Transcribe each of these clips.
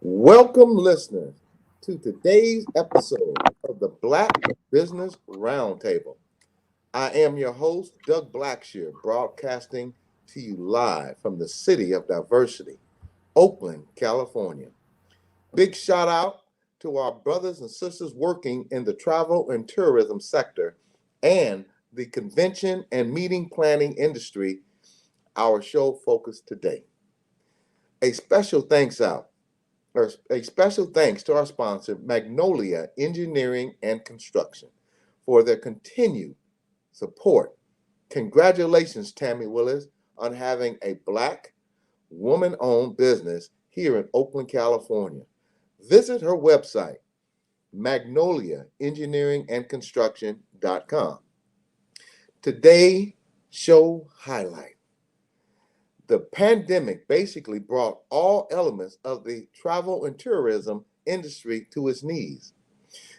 Welcome, listeners, to today's episode of the Black Business Roundtable. I am your host, Doug Blacksher, broadcasting to you live from the city of Diversity, Oakland, California. Big shout out to our brothers and sisters working in the travel and tourism sector and the convention and meeting planning industry, our show focused today. A special thanks out a special thanks to our sponsor, Magnolia Engineering and Construction, for their continued support. Congratulations, Tammy Willis, on having a Black, woman owned business here in Oakland, California. Visit her website, magnoliaengineeringandconstruction.com. Today, show highlight. The pandemic basically brought all elements of the travel and tourism industry to its knees.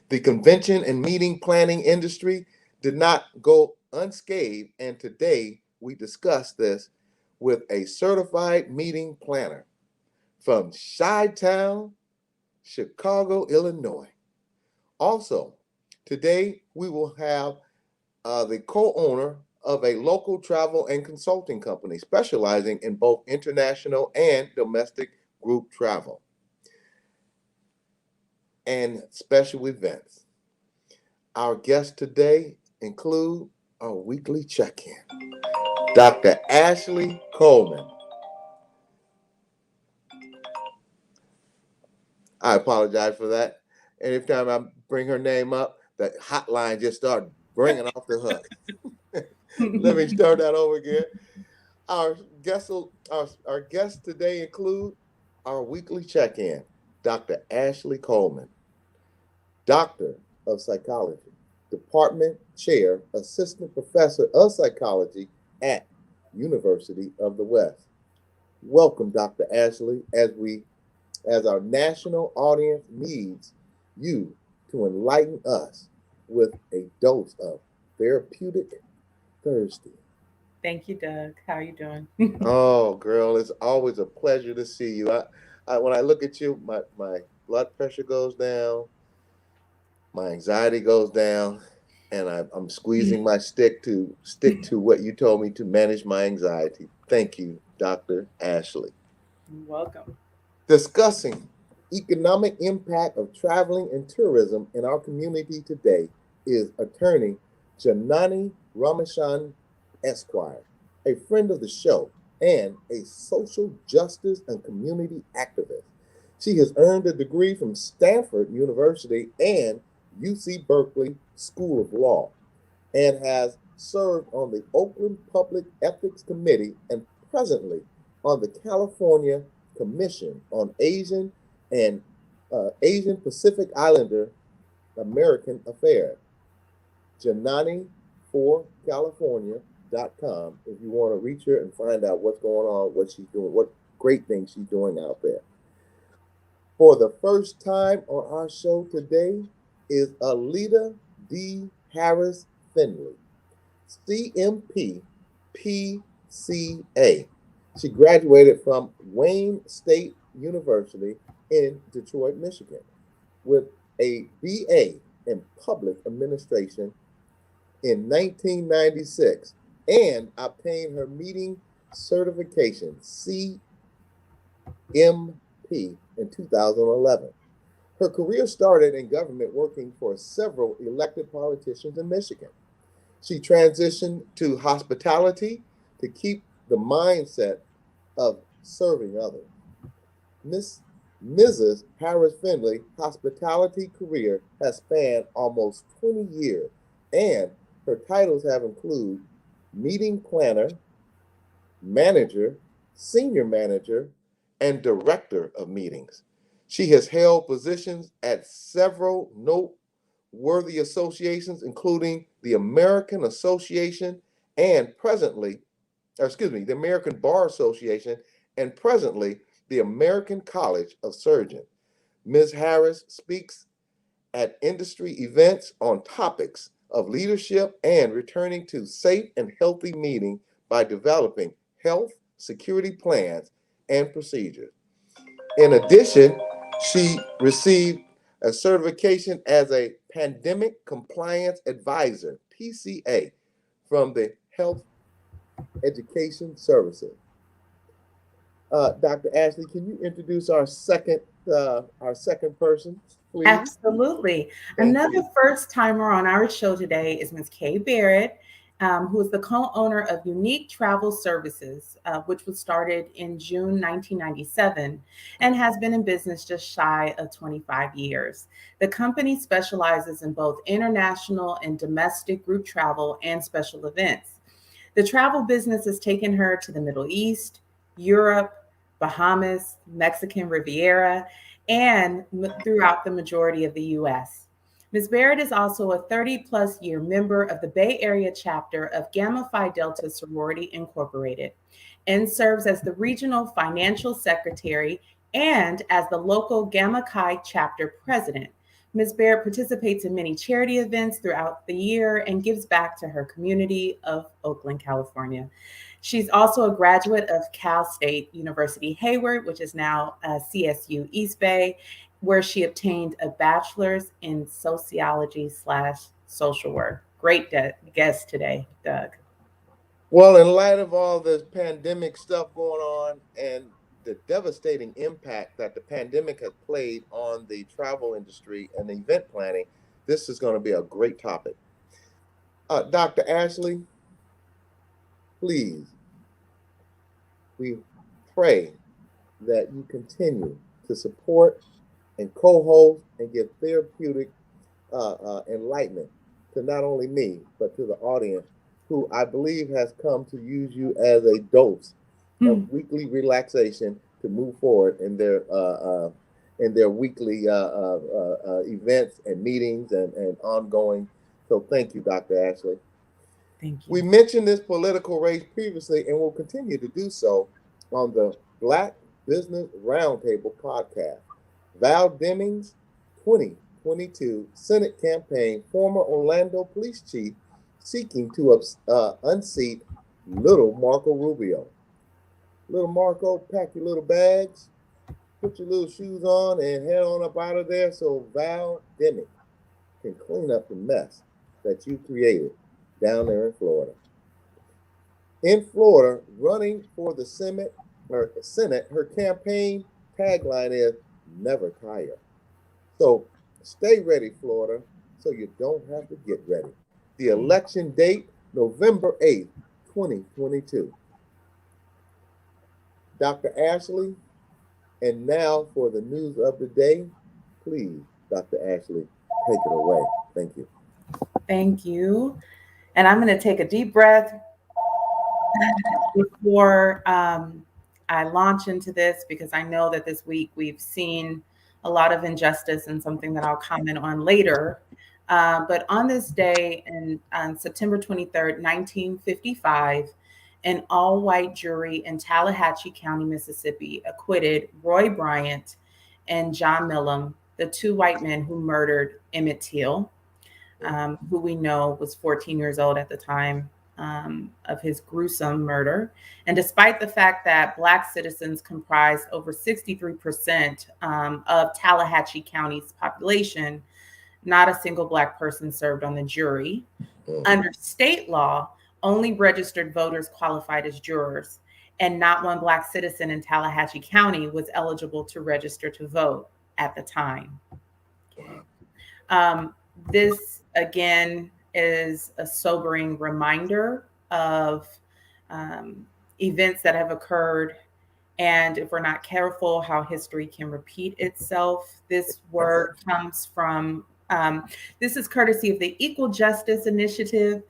The convention and meeting planning industry did not go unscathed, and today we discuss this with a certified meeting planner from Chi-Town, Chicago, Illinois. Also, today we will have the co-owner of a local travel and consulting company specializing in both international and domestic group travel and special events. Our guests today include our weekly check-in, Dr. Ashley Coleman. I apologize for that. Anytime I bring her name up, the hotline just started bringing off the hook. Let me start that over again. Our guests today include our weekly check-in, Dr. Ashley Coleman, Doctor of Psychology, Department Chair, Assistant Professor of Psychology at University of the West. Welcome, Dr. Ashley, as our national audience needs you to enlighten us with a dose of therapeutic Thursday. Thank you, Doug. How are you doing? Oh, girl, it's always a pleasure to see you. When I look at you, my blood pressure goes down, my anxiety goes down, and I'm squeezing my stick to what you told me to manage my anxiety. Thank you, Dr. Ashley. Welcome. Discussing economic impact of traveling and tourism in our community today is attorney Janani Ramashan Esquire, a friend of the show and a social justice and community activist. She has earned a degree from Stanford University and UC Berkeley School of Law and has served on the Oakland Public Ethics Committee and presently on the California Commission on and Asian Pacific Islander American Affairs. Janani for California.com if you want to reach her and find out what's going on, what she's doing, what great things she's doing out there. For the first time on our show today is Alita D. Harris Finley, CMP PCA. She graduated from Wayne State University in Detroit, Michigan, with a BA in Public Administration in 1996 and obtained her meeting certification, CMP, in 2011. Her career started in government working for several elected politicians in Michigan. She transitioned to hospitality to keep the mindset of serving others. Miss Mrs. Harris Finley hospitality career has spanned almost 20 years, and her titles have included meeting planner, manager, senior manager, and director of meetings. She has held positions at several noteworthy associations, including the American Association and presently, the American Bar Association and presently the American College of Surgeons. Ms. Harris speaks at industry events on topics of leadership and returning to safe and healthy meeting by developing health security plans and procedures. In addition, She received a certification as a Pandemic Compliance Advisor, PCA, from the Health Education Services. Dr. Ashley, can you introduce our second person, please? Absolutely. Thank Another you. first timer on our show today is Ms. Kay Barrett, who is the co-owner of Unique Travel Services, which was started in June 1997 and has been in business just shy of 25 years. The company specializes in both international and domestic group travel and special events. The travel business has taken her to the Middle East, Europe, Bahamas, Mexican Riviera, and throughout the majority of the US. Ms. Barrett is also a 30-plus year member of the Bay Area chapter of Gamma Phi Delta Sorority Incorporated and serves as the regional financial secretary and as the local Gamma Chi chapter president. Ms. Barrett participates in many charity events throughout the year and gives back to her community of Oakland, California. She's also a graduate of Cal State University Hayward, which is now CSU East Bay, where she obtained a bachelor's in sociology/social work. Great guest today, Doug. Well, in light of all this pandemic stuff going on and the devastating impact that the pandemic has played on the travel industry and event planning, this is going to be a great topic. Dr. Ashley, please, we pray that you continue to support and co-host and give therapeutic enlightenment to not only me, but to the audience, who I believe has come to use you as a dose of weekly relaxation to move forward in their weekly events and meetings and ongoing. So thank you, Dr. Ashley. Thank you. We mentioned this political race previously and will continue to do so on the Black Business Roundtable podcast. Val Demings, 2022 Senate campaign, former Orlando police chief, seeking to unseat little Marco Rubio. Little Marco, pack your little bags, put your little shoes on, and head on up out of there so Val Demings can clean up the mess that you created down there in Florida. In Florida, running for the Senate, her campaign tagline is "Never Tire." So stay ready, Florida, so you don't have to get ready. The election date, November 8th, 2022. Dr. Ashley, and now for the news of the day, please, Dr. Ashley, take it away. Thank you. Thank you. And I'm going to take a deep breath before I launch into this, because I know that this week we've seen a lot of injustice and something that I'll comment on later. But on this day, on September 23rd, 1955, an all-white jury in Tallahatchie County, Mississippi, acquitted Roy Bryant and John Millam, the two white men who murdered Emmett Till, who we know was 14 years old at the time of his gruesome murder. And despite the fact that Black citizens comprised over 63% of Tallahatchie County's population, not a single Black person served on the jury. Under state law, only registered voters qualified as jurors, and not one Black citizen in Tallahatchie County was eligible to register to vote at the time. This, again, is a sobering reminder of events that have occurred, and if we're not careful, how history can repeat itself. This word comes from, this is courtesy of the Equal Justice Initiative.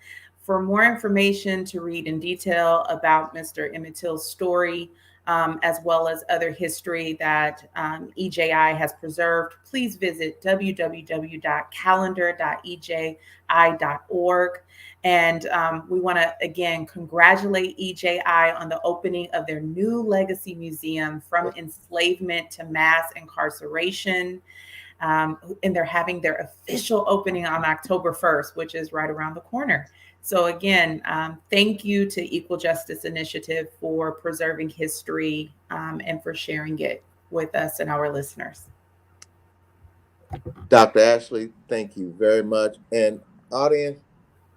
For more information to read in detail about Mr. Emmett Till's story, as well as other history that EJI has preserved, please visit www.calendar.eji.org. And we want to, again, congratulate EJI on the opening of their new legacy museum, From Enslavement to Mass Incarceration. And they're having their official opening on October 1st, which is right around the corner. So again, thank you to Equal Justice Initiative for preserving history and for sharing it with us and our listeners. Dr. Ashley, thank you very much. And audience,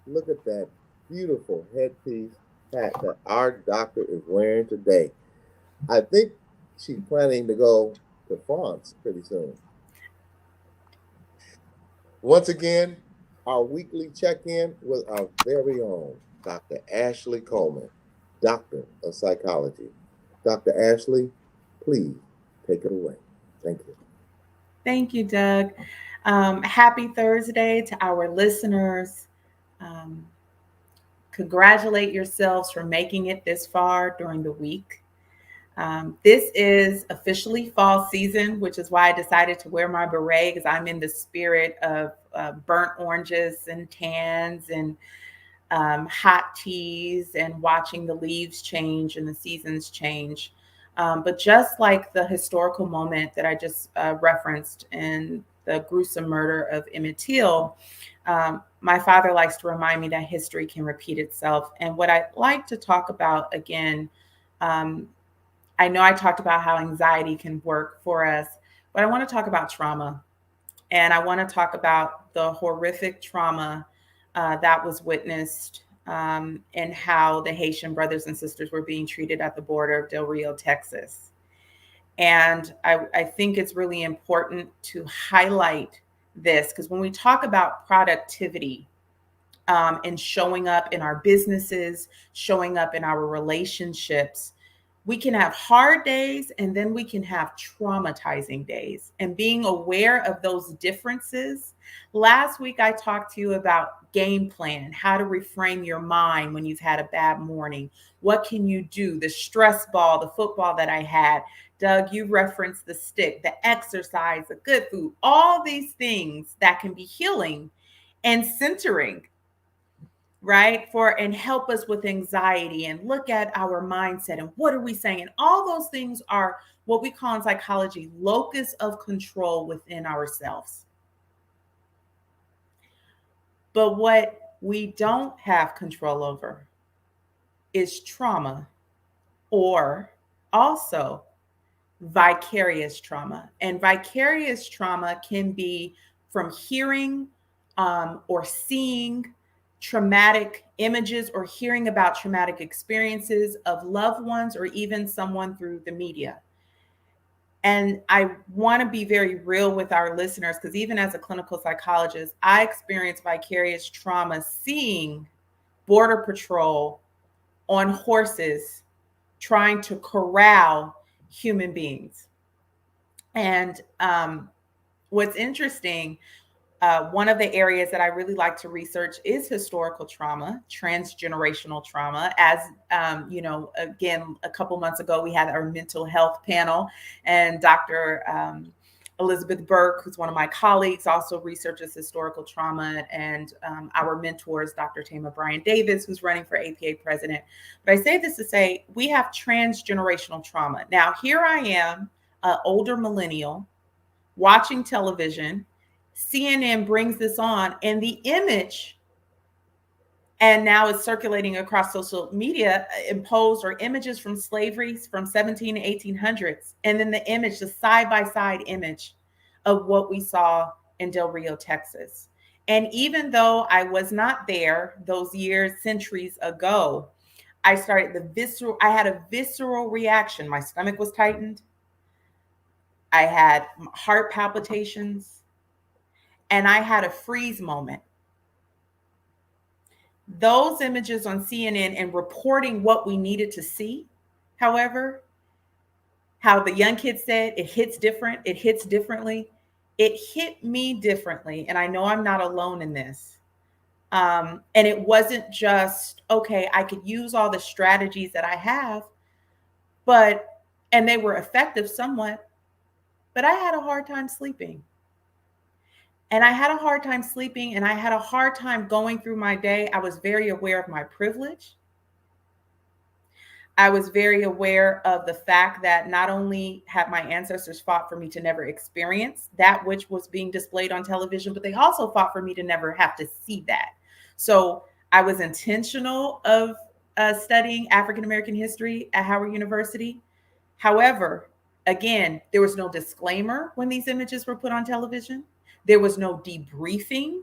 look at that beautiful headpiece hat that our doctor is wearing today. I think she's planning to go to France pretty soon. Once again, our weekly check-in with our very own Dr. Ashley Coleman, Doctor of Psychology. Dr. Ashley, please take it away. Thank you. Thank you, Doug. Happy Thursday to our listeners. Um, Congratulate yourselves for making it this far during the week. This is officially fall season, which is why I decided to wear my beret because I'm in the spirit of burnt oranges and tans and hot teas and watching the leaves change and the seasons change. But just like the historical moment that I just referenced in the gruesome murder of Emmett Till, my father likes to remind me that history can repeat itself. And what I like to talk about again, I know I talked about how anxiety can work for us, but I want to talk about trauma. And I want to talk about the horrific trauma that was witnessed and how the Haitian brothers and sisters were being treated at the border of Del Rio, Texas. And I think it's really important to highlight this because when we talk about productivity and showing up in our businesses, showing up in our relationships, we can have hard days and then we can have traumatizing days. And being aware of those differences. Last week, I talked to you about game plan, how to reframe your mind when you've had a bad morning. What can you do? The stress ball, the football that I had. Doug, you referenced the stick, the exercise, the good food, all these things that can be healing and centering, right? For and help us with anxiety and look at our mindset and what are we saying? And all those things are what we call in psychology locus of control within ourselves. But what we don't have control over is trauma or also vicarious trauma. And vicarious trauma can be from hearing or seeing traumatic images or hearing about traumatic experiences of loved ones or even someone through the media. And I want to be very real with our listeners because even as a clinical psychologist, I experienced vicarious trauma seeing Border Patrol on horses trying to corral human beings. And what's interesting, one of the areas that I really like to research is historical trauma, transgenerational trauma. As you know, again, a couple months ago, we had our mental health panel, and Dr. Elizabeth Burke, who's one of my colleagues, also researches historical trauma, and our mentors, Dr. Tama Bryan Davis, who's running for APA president. But I say this to say we have transgenerational trauma. Now, here I am, an older millennial, watching television. CNN brings this on, and the image, and now it's circulating across social media, imposed or images from slavery from 17 to 1800s. And then the image, the side-by-side image of what we saw in Del Rio, Texas. And even though I was not there those years, centuries ago, I had a visceral reaction. My stomach was tightened. I had heart palpitations. And I had a freeze moment. Those images on CNN and reporting what we needed to see, however, how the young kid said it hits different, it hits differently. It hit me differently. And I know I'm not alone in this. And it wasn't just, okay, I could use all the strategies that I have, and they were effective somewhat, but I had a hard time sleeping. And I had a hard time sleeping and I had a hard time going through my day. I was very aware of my privilege. I was very aware of the fact that not only had my ancestors fought for me to never experience that which was being displayed on television, but they also fought for me to never have to see that. So I was intentional of studying African American history at Howard University. However, again, there was no disclaimer when these images were put on television. There was no debriefing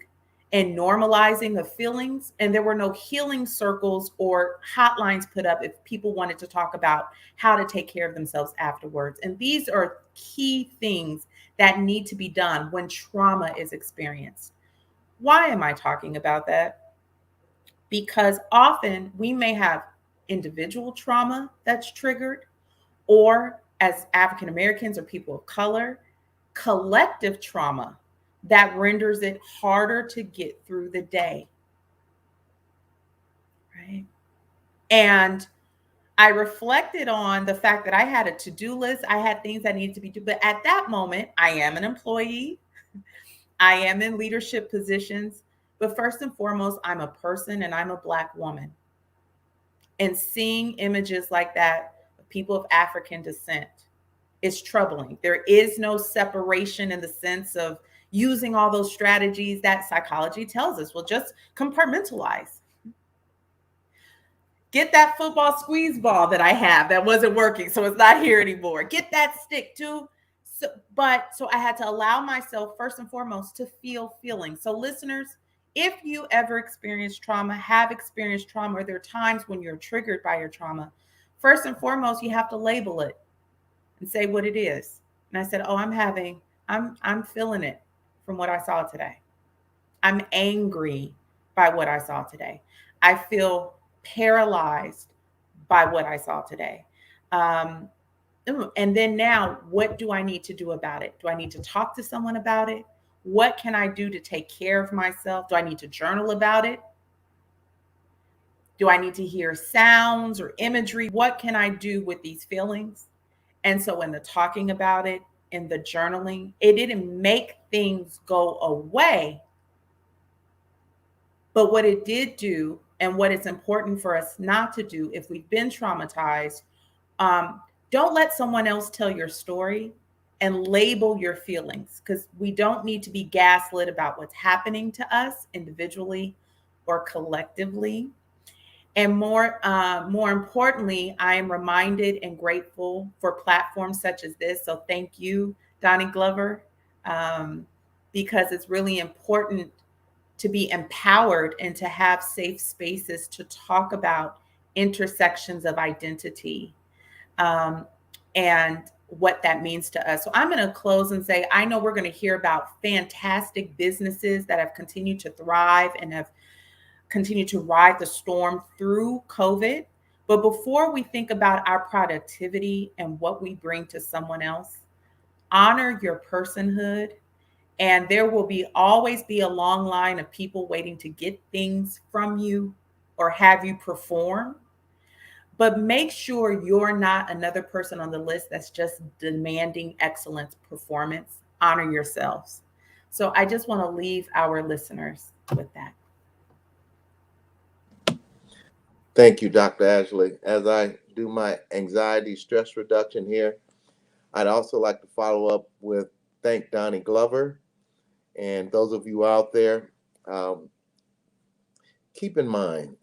and normalizing of feelings, and there were no healing circles or hotlines put up if people wanted to talk about how to take care of themselves afterwards. And these are key things that need to be done when trauma is experienced. Why am I talking about that? Because often we may have individual trauma that's triggered, or as African Americans or people of color, collective trauma that renders it harder to get through the day. Right. And I reflected on the fact that I had a to-do list. I had things that needed to be done. But at that moment, I am an employee. I am in leadership positions. But first and foremost, I'm a person and I'm a Black woman. And seeing images like that of people of African descent is troubling. There is no separation in the sense of using all those strategies that psychology tells us. Well, just compartmentalize. Get that football squeeze ball that I have that wasn't working, so it's not here anymore. Get that stick too. So I had to allow myself first and foremost to feel feelings. So listeners, if you ever experience trauma, have experienced trauma, or there are times when you're triggered by your trauma, first and foremost, you have to label it and say what it is. And I said, oh, I'm feeling it from what I saw today. I'm angry by what I saw today. I feel paralyzed by what I saw today. And then now, what do I need to do about it? Do I need to talk to someone about it? What can I do to take care of myself? Do I need to journal about it? Do I need to hear sounds or imagery? What can I do with these feelings? And so in the talking about it, in the journaling, it didn't make things go away. But what it did do, and what it's important for us not to do if we've been traumatized, don't let someone else tell your story and label your feelings, because we don't need to be gaslit about what's happening to us individually or collectively. And more importantly, I am reminded and grateful for platforms such as this. So thank you, Donnie Glover, because it's really important to be empowered and to have safe spaces to talk about intersections of identity, and what that means to us. So I'm going to close and say, I know we're going to hear about fantastic businesses that have continued to thrive and have continued to ride the storm through COVID. But before we think about our productivity and what we bring to someone else, honor your personhood. And there will always be a long line of people waiting to get things from you or have you perform. But make sure you're not another person on the list that's just demanding excellence performance. Honor yourselves. So I just want to leave our listeners with that. Thank you, Dr. Ashley. As I do my anxiety stress reduction here, I'd also like to follow up with thank Donnie Glover. And those of you out there, keep in mind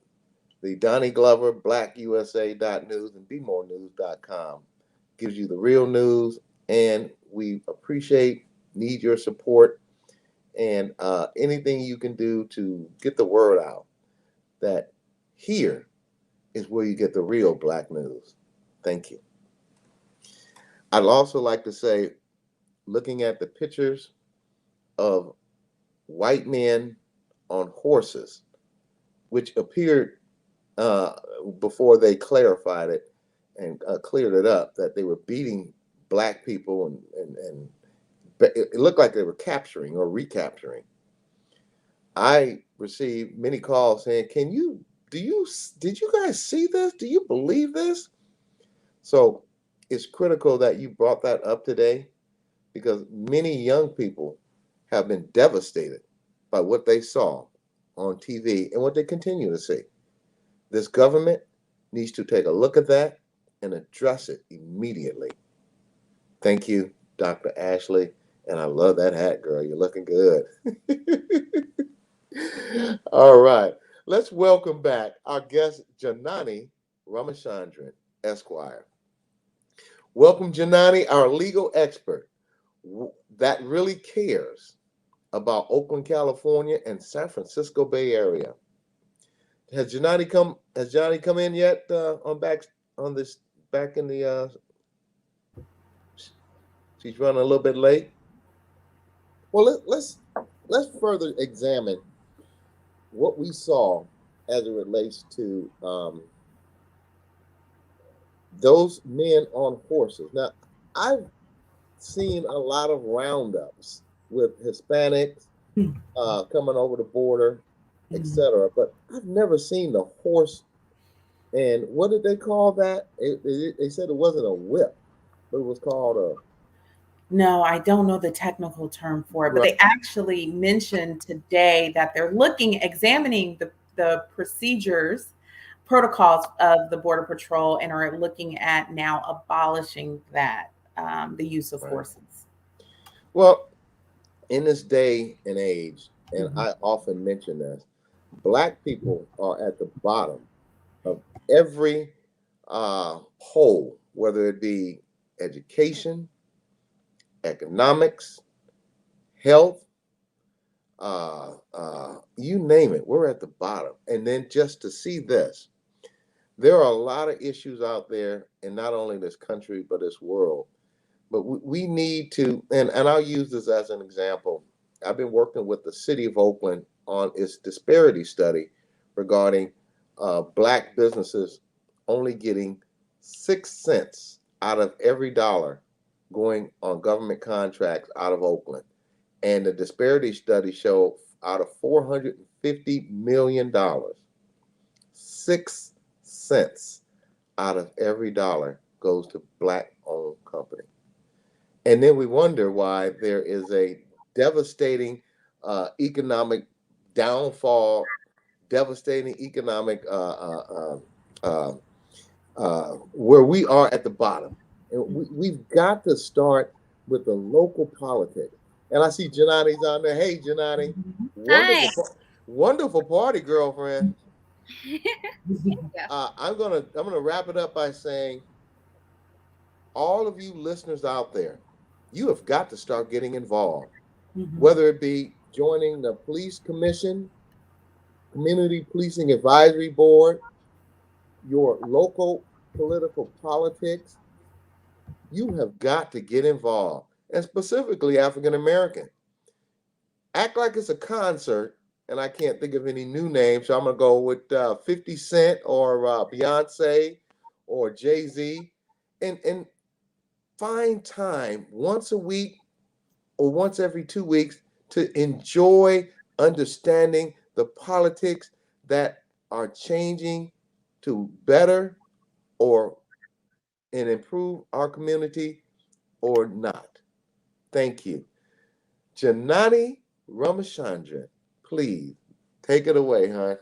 the Donnie Glover, blackusa.news and bemorenews.com gives you the real news, and we need your support and anything you can do to get the word out that here is where you get the real Black news. Thank you. I'd also like to say, looking at the pictures of white men on horses, which appeared before they clarified it and cleared it up, that they were beating Black people and it looked like they were capturing or recapturing. I received many calls saying, did you guys see this? Do you believe this? So it's critical that you brought that up today, because many young people have been devastated by what they saw on TV and what they continue to see. This government needs to take a look at that and address it immediately. Thank you, Dr. Ashley. And I love that hat, girl. You're looking good. All right. Let's welcome back our guest, Janani Ramachandran, Esquire. Welcome, Janani, our legal expert that really cares about Oakland, California, and San Francisco Bay Area. Has Johnny come? Has Johnny come in yet? On this back in the. She's running a little bit late. Well, let's further examine what we saw as it relates to those men on horses. Now, I've seen a lot of roundups with Hispanics coming over the border, etc. But I've never seen the horse. And what did they call that? They said it wasn't a whip, but it was called a. No, I don't know the technical term for it, but Right. they actually mentioned today that they're examining the procedures, protocols of the Border Patrol, and are looking at now abolishing that, the use of Right. horses. Well, in this day and age, and Mhm. I often mention this, Black people are at the bottom of every poll, whether it be education, economics, health, you name it, we're at the bottom. And then just to see this, there are a lot of issues out there in not only this country, but this world. But we need to, and I'll use this as an example. I've been working with the city of Oakland on its disparity study regarding Black businesses only getting 6 cents out of every dollar going on government contracts out of Oakland. And the disparity study showed out of $450 million, 6 cents out of every dollar goes to Black-owned company. And then we wonder why there is a devastating economic downfall, devastating economic where we are at the bottom. And we've got to start with the local politics. And I see Janani's on there. Hey, Janani, Hi. wonderful party, girlfriend. Yeah. I'm gonna wrap it up by saying, all of you listeners out there, you have got to start getting involved, whether it be joining the police commission, community policing advisory board, your local political politics. You have got to get involved, and specifically African American. Act like it's a concert, and I can't think of any new names, so I'm gonna go with 50 Cent or Beyonce or Jay-Z, and find time once a week or once every 2 weeks to enjoy understanding the politics that are changing to better or and improve our community or not. Thank you. Janani Ramachandran, please take it away, hon.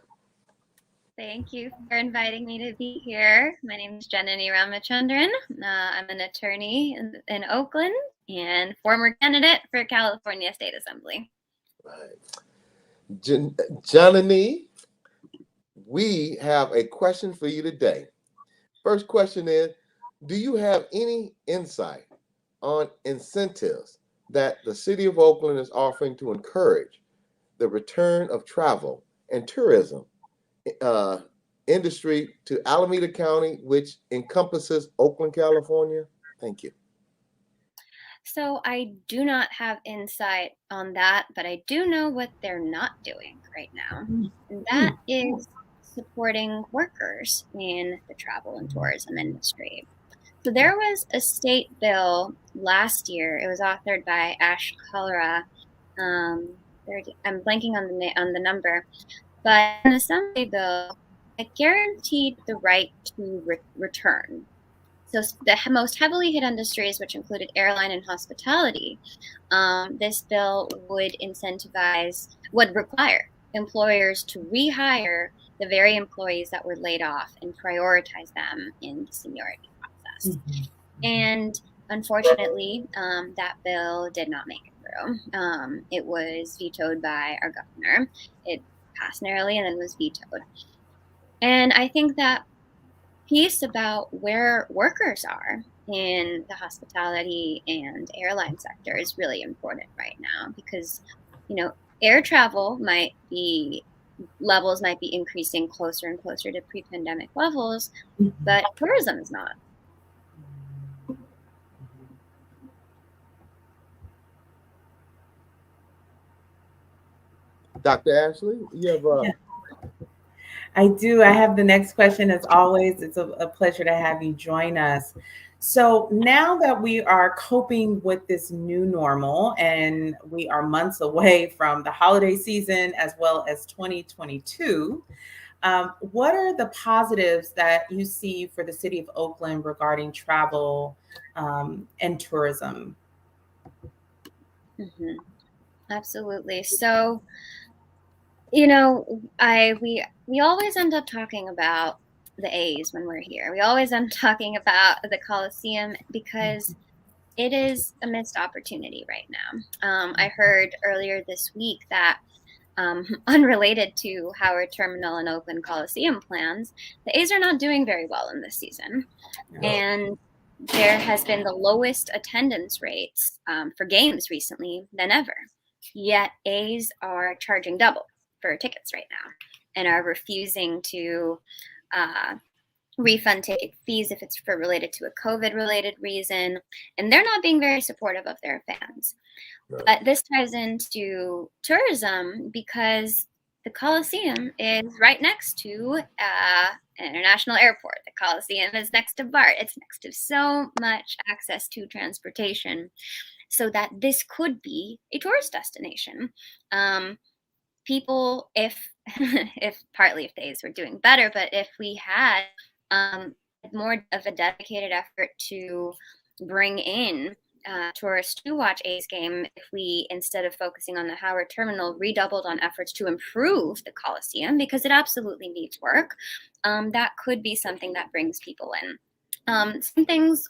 Thank you for inviting me to be here. My name is Janani Ramachandran. I'm an attorney in Oakland and former candidate for California State Assembly. Right. Janani, we have a question for you today. First question is, do you have any insight on incentives that the city of Oakland is offering to encourage the return of travel and tourism industry to Alameda County, which encompasses Oakland, California? Thank you. So I do not have insight on that, but I do know what they're not doing right now. And that is supporting workers in the travel and tourism industry. So there was a state bill last year. It was authored by Ash Kalra. I'm blanking on the number, but an assembly bill that guaranteed the right to return. So the most heavily hit industries, which included airline and hospitality, this bill would require employers to rehire the very employees that were laid off and prioritize them in the seniority process. And unfortunately, that bill did not make it through. It was vetoed by our governor. It passed narrowly and then was vetoed. And I think that piece about where workers are in the hospitality and airline sector is really important right now, because air travel levels might be increasing closer and closer to pre-pandemic levels, but tourism is not. Dr. Ashley, you have Yeah, I do. I have the next question. As always, it's a pleasure to have you join us. So now that we are coping with this new normal and we are months away from the holiday season as well as 2022, what are the positives that you see for the city of Oakland regarding travel and tourism? Mm-hmm. Absolutely. So, we always end up talking about the A's when we're here. We always end up talking about the Coliseum because it is a missed opportunity right now. I heard earlier this week that unrelated to Howard Terminal and Oakland Coliseum plans, the A's are not doing very well in this season. And there has been the lowest attendance rates for games recently than ever. Yet A's are charging double for tickets right now and are refusing to refund ticket fees if it's related to a COVID-related reason. And they're not being very supportive of their fans. But this ties into tourism because the Coliseum is right next to an international airport. The Coliseum is next to BART. It's next to so much access to transportation, so that this could be a tourist destination. People, if partly if days were doing better, but if we had more of a dedicated effort to bring in tourists to watch A's game, if we, instead of focusing on the Howard Terminal, redoubled on efforts to improve the Coliseum because it absolutely needs work, that could be something that brings people in. Some things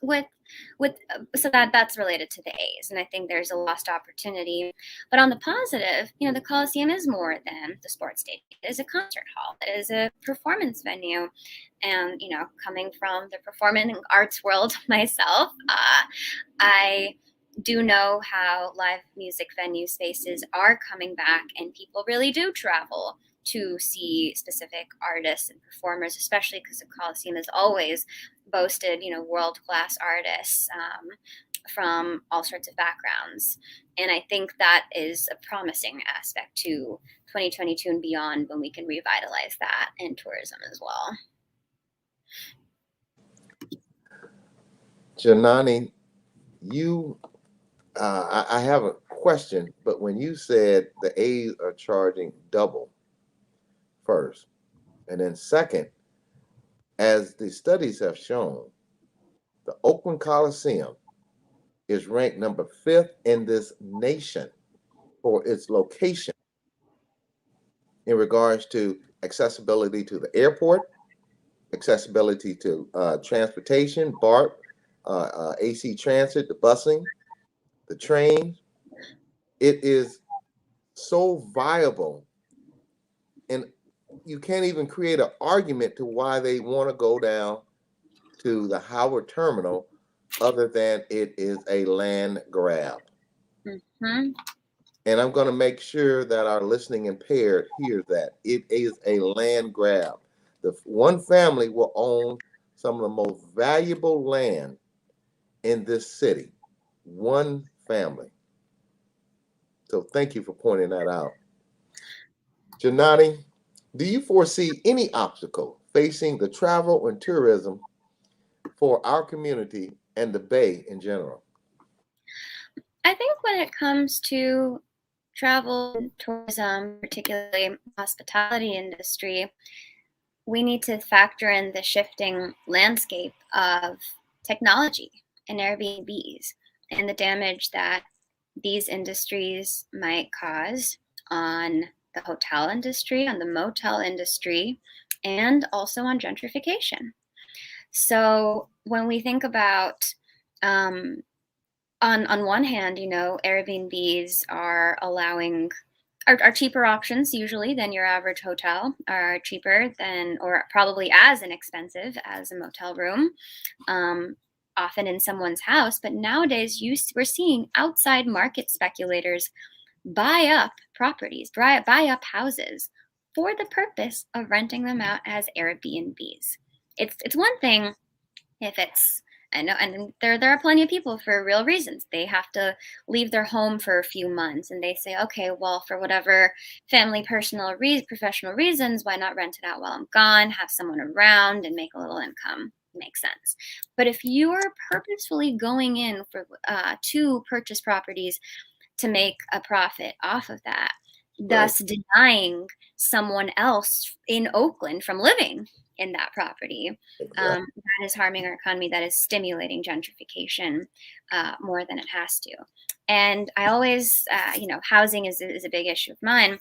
so that's related to the A's, and I think there's a lost opportunity. But on the positive, the Coliseum is more than the sports stadium. It is a concert hall. It is a performance venue, and coming from the performing arts world myself, I do know how live music venue spaces are coming back, and people really do travel to see specific artists and performers, especially because the Coliseum has always boasted, world-class artists from all sorts of backgrounds. And I think that is a promising aspect to 2022 and beyond, when we can revitalize that in tourism as well. Janani, I have a question, but when you said the A's are charging double first, and then second, as the studies have shown, the Oakland Coliseum is ranked number 5th in this nation for its location in regards to accessibility to the airport, accessibility to transportation, BART, AC Transit, the busing, the train. It is so viable, and you can't even create an argument to why they want to go down to the Howard Terminal other than it is a land grab. Mm-hmm. And I'm going to make sure that our listening impaired hears that. It is a land grab. The one family will own some of the most valuable land in this city. One family. So thank you for pointing that out. Janani, do you foresee any obstacle facing the travel and tourism for our community and the Bay in general? I think when it comes to travel and tourism, particularly hospitality industry, we need to factor in the shifting landscape of technology and Airbnbs and the damage that these industries might cause on the hotel industry, on the motel industry, and also on gentrification. So when we think about on one hand, Airbnbs are allowing are cheaper options usually than your average hotel, are cheaper than, or probably as inexpensive as a motel room, often in someone's house. But nowadays we're seeing outside market speculators buy up properties, buy up houses for the purpose of renting them out as Airbnbs. It's one thing if it's, I know, and there are plenty of people for real reasons. They have to leave their home for a few months, and they say, okay, well, for whatever family, professional reasons, why not rent it out while I'm gone, have someone around, and make a little income? Makes sense. But if you are purposefully going in for to purchase properties to make a profit off of that, thus denying someone else in Oakland from living in that property. Exactly. That is harming our economy. That is stimulating gentrification more than it has to. And I always, housing is a big issue of mine.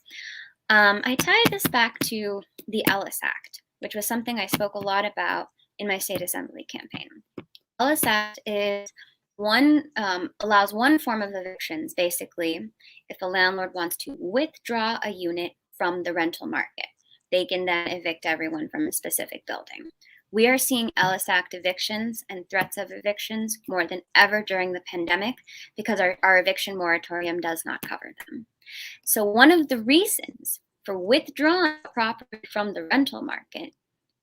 I tie this back to the Ellis Act, which was something I spoke a lot about in my state assembly campaign. Ellis Act is allows one form of evictions, basically, if a landlord wants to withdraw a unit from the rental market. They can then evict everyone from a specific building. We are seeing Ellis Act evictions and threats of evictions more than ever during the pandemic because our eviction moratorium does not cover them. So one of the reasons for withdrawing property from the rental market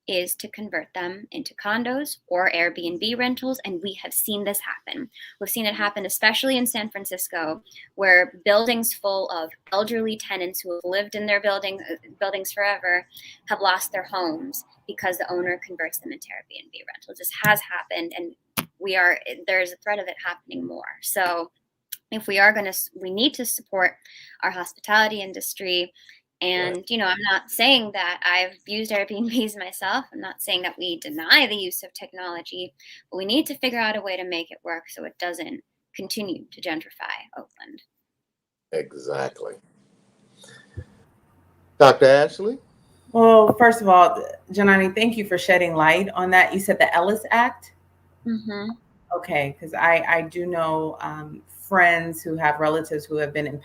is to convert them into condos or Airbnb rentals. And we have seen this happen. We've seen it happen, especially in San Francisco, where buildings full of elderly tenants who have lived in their buildings forever have lost their homes because the owner converts them into Airbnb rentals. This has happened, and there's a threat of it happening more. So if we need to support our hospitality industry. And, I'm not saying that I've used Airbnbs myself. I'm not saying that we deny the use of technology, but we need to figure out a way to make it work so it doesn't continue to gentrify Oakland. Exactly. Dr. Ashley? Well, first of all, Janani, thank you for shedding light on that. You said the Ellis Act? Mm-hmm. Okay, because I do know friends who have relatives who have been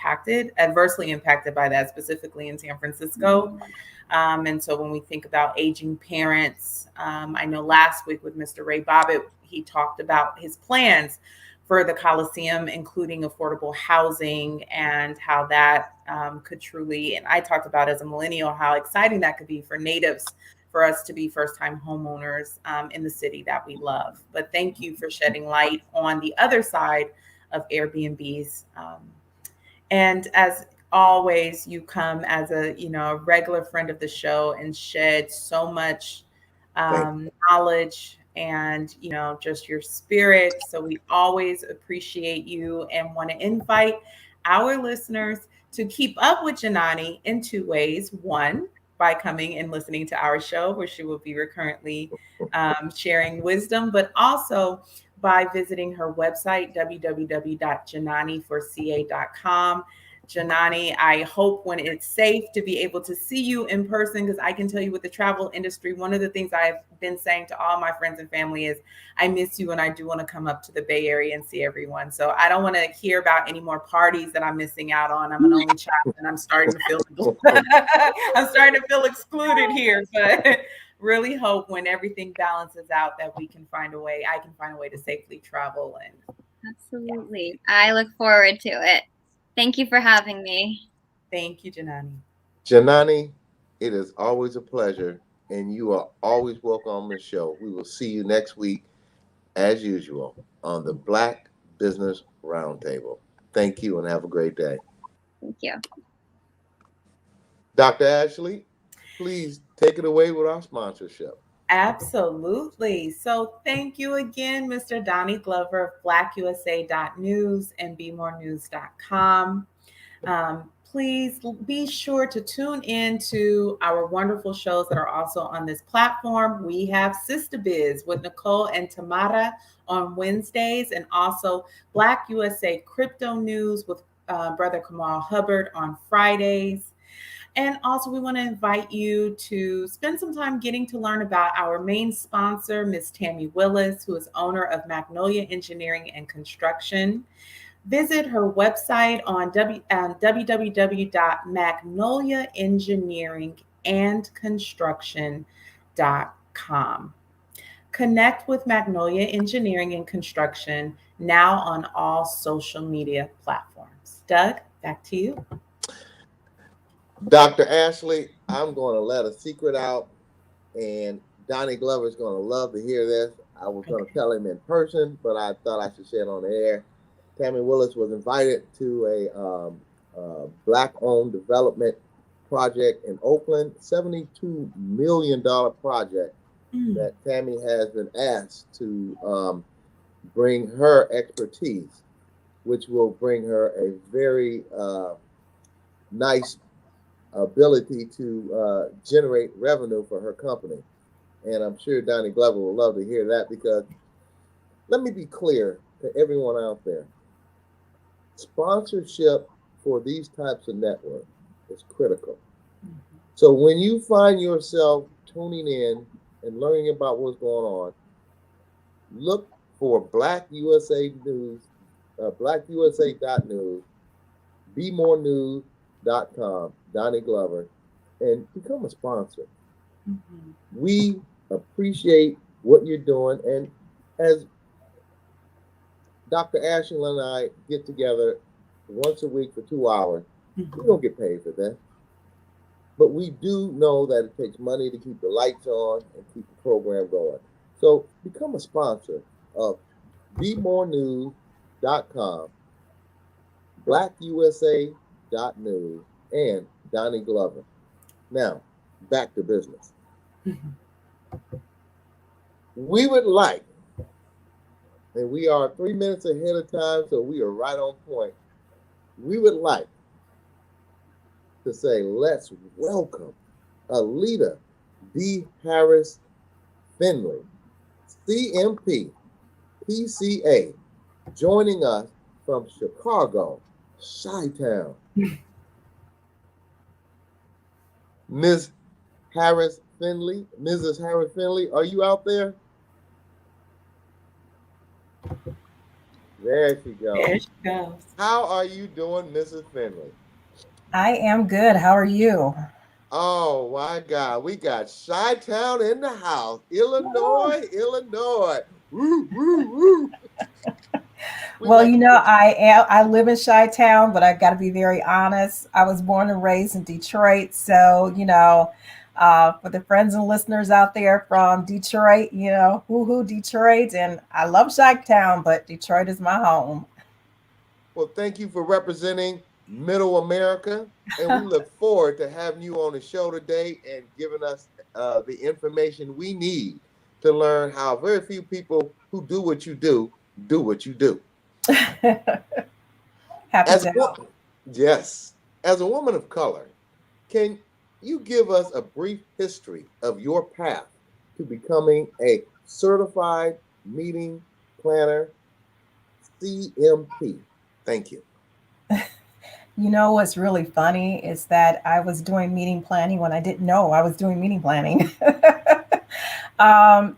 adversely impacted by that, specifically in San Francisco. And so when we think about aging parents, I know last week with Mr. Ray Bobbitt, he talked about his plans for the Coliseum, including affordable housing and how that could truly, and I talked about as a millennial, how exciting that could be for natives, for us to be first-time homeowners in the city that we love. But thank you for shedding light on the other side of Airbnbs. And as always, you come as a regular friend of the show and shed so much knowledge and just your spirit. So we always appreciate you and want to invite our listeners to keep up with Janani in two ways. One, by coming and listening to our show, where she will be recurrently sharing wisdom, but also by visiting her website, www.jananiforca.com. Janani, I hope when it's safe to be able to see you in person, because I can tell you with the travel industry, one of the things I've been saying to all my friends and family is I miss you and I do want to come up to the Bay Area and see everyone. So I don't want to hear about any more parties that I'm missing out on. I'm an only child and I'm starting to feel excluded here, but really hope when everything balances out that I can find a way to safely travel. And absolutely. Yeah. I look forward to it. Thank you for having me. Thank you, Janani. Janani, it is always a pleasure, and you are always welcome on the show. We will see you next week, as usual, on the Black Business Roundtable. Thank you, and have a great day. Thank you. Dr. Ashley, please take it away with our sponsorship. Absolutely. So thank you again, Mr. Donnie Glover of blackusa.news and bemorenews.com. Please be sure to tune in to our wonderful shows that are also on this platform. We have Sister Biz with Nicole and Tamara on Wednesdays, and also Black USA Crypto News with Brother Kamal Hubbard on Fridays. And also, we want to invite you to spend some time getting to learn about our main sponsor, Ms. Tammy Willis, who is owner of Magnolia Engineering and Construction. Visit her website on www.magnoliaengineeringandconstruction.com. Connect with Magnolia Engineering and Construction now on all social media platforms. Doug? Back to you. Dr. Ashley, I'm going to let a secret out, and Donnie Glover is going to love to hear this. I was going to tell him in person, but I thought I should say it on the air. Tammy Willis was invited to a Black-owned development project in Oakland, $72 million project that Tammy has been asked to bring her expertise, which will bring her a very nice ability to generate revenue for her company. And I'm sure Donnie Glover will love to hear that, because let me be clear to everyone out there. Sponsorship for these types of networks is critical. So when you find yourself tuning in and learning about what's going on, look for Black USA News, blackusa.news, bemorenews.com, Donnie Glover, and become a sponsor. We appreciate what you're doing. And as Dr. Ashley and I get together once a week for 2 hours, we don't get paid for that. But we do know that it takes money to keep the lights on and keep the program going. So become a sponsor of bemorenews.com, blackusa.news, and Donnie Glover. Now, back to business. We would like, and we are 3 minutes ahead of time, so we are right on point. We would like to say, let's welcome Alita D. Harris Finley, CMP, PCA, joining us from Chicago, Chi-Town. Ms. Harris Finley, Mrs. Harris Finley, are you out there? There she goes. There she goes. How are you doing, Mrs. Finley? I am good. How are you? Oh my God, we got Chi-Town in the house. Illinois. Woo, woo, woo. Well, I live in Chi-Town, but I got to be very honest. I was born and raised in Detroit. So, for the friends and listeners out there from Detroit, woo-hoo Detroit. And I love Chi-Town, but Detroit is my home. Well, thank you for representing Middle America. And we look forward to having you on the show today and giving us the information we need to learn how very few people who do what you do what you do. Yes. As a woman of color, can you give us a brief history of your path to becoming a certified meeting planner, CMP? Thank you. What's really funny is that I was doing meeting planning when I didn't know I was doing meeting planning. I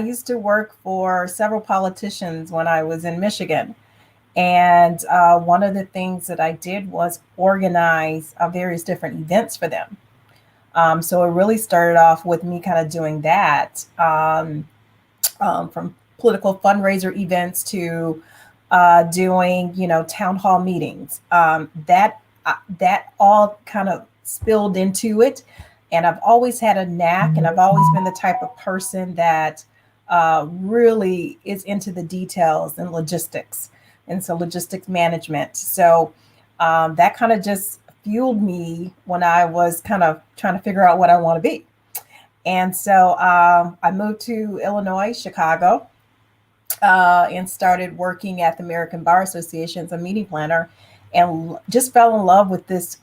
used to work for several politicians when I was in Michigan. And one of the things that I did was organize various different events for them. So it really started off with me kind of doing that, from political fundraiser events to doing, town hall meetings. That all kind of spilled into it. And I've always had a knack, and I've always been the type of person that really is into the details and logistics. And so logistics management. So that kind of just fueled me when I was kind of trying to figure out what I want to be. And so I moved to Illinois, Chicago, and started working at the American Bar Association as a meeting planner, and just fell in love with this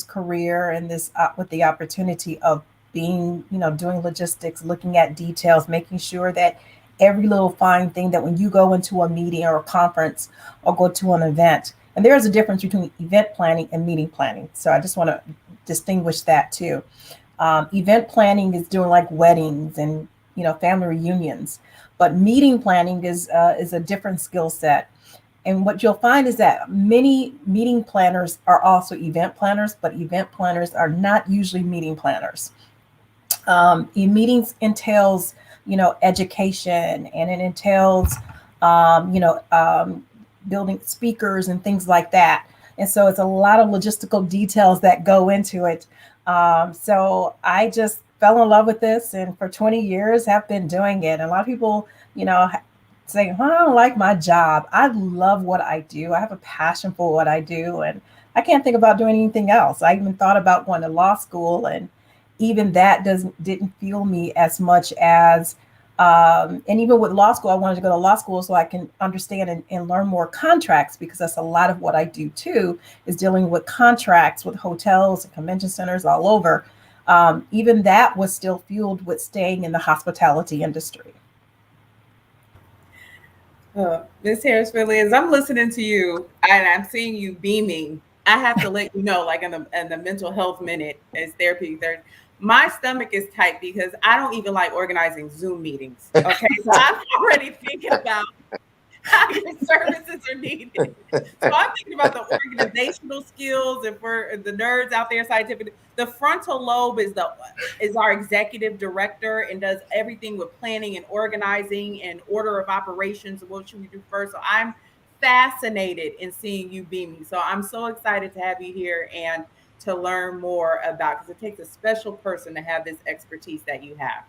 career and this with the opportunity of being, doing logistics, looking at details, making sure that every little fine thing, that when you go into a meeting or a conference or go to an event, and there's a difference between event planning and meeting planning. So I just want to distinguish that too. Event planning is doing like weddings and, family reunions, but meeting planning is a different skill set. And what you'll find is that many meeting planners are also event planners, but event planners are not usually meeting planners. Meetings entails, education, and it entails, building speakers and things like that. And so it's a lot of logistical details that go into it. So I just fell in love with this, and for 20 years have been doing it. And a lot of people, say, well, I don't like my job. I love what I do. I have a passion for what I do, and I can't think about doing anything else. I even thought about going to law school, and even that didn't fuel me as much as, and even with law school, I wanted to go to law school so I can understand and learn more contracts, because that's a lot of what I do too, is dealing with contracts with hotels and convention centers all over. Even that was still fueled with staying in the hospitality industry. Ms. Harris Finley, as I'm listening to you and I'm seeing you beaming, I have to let you know, like in the mental health minute as therapy, my stomach is tight because I don't even like organizing Zoom meetings. Okay, so I'm already thinking about how your services are needed. So I'm thinking about the organizational skills, and for the nerds out there, scientific, the frontal lobe is our executive director and does everything with planning and organizing and order of operations and what should we do first. So I'm fascinated in seeing you beaming. So I'm so excited to have you here and to learn more about, because it takes a special person to have this expertise that you have.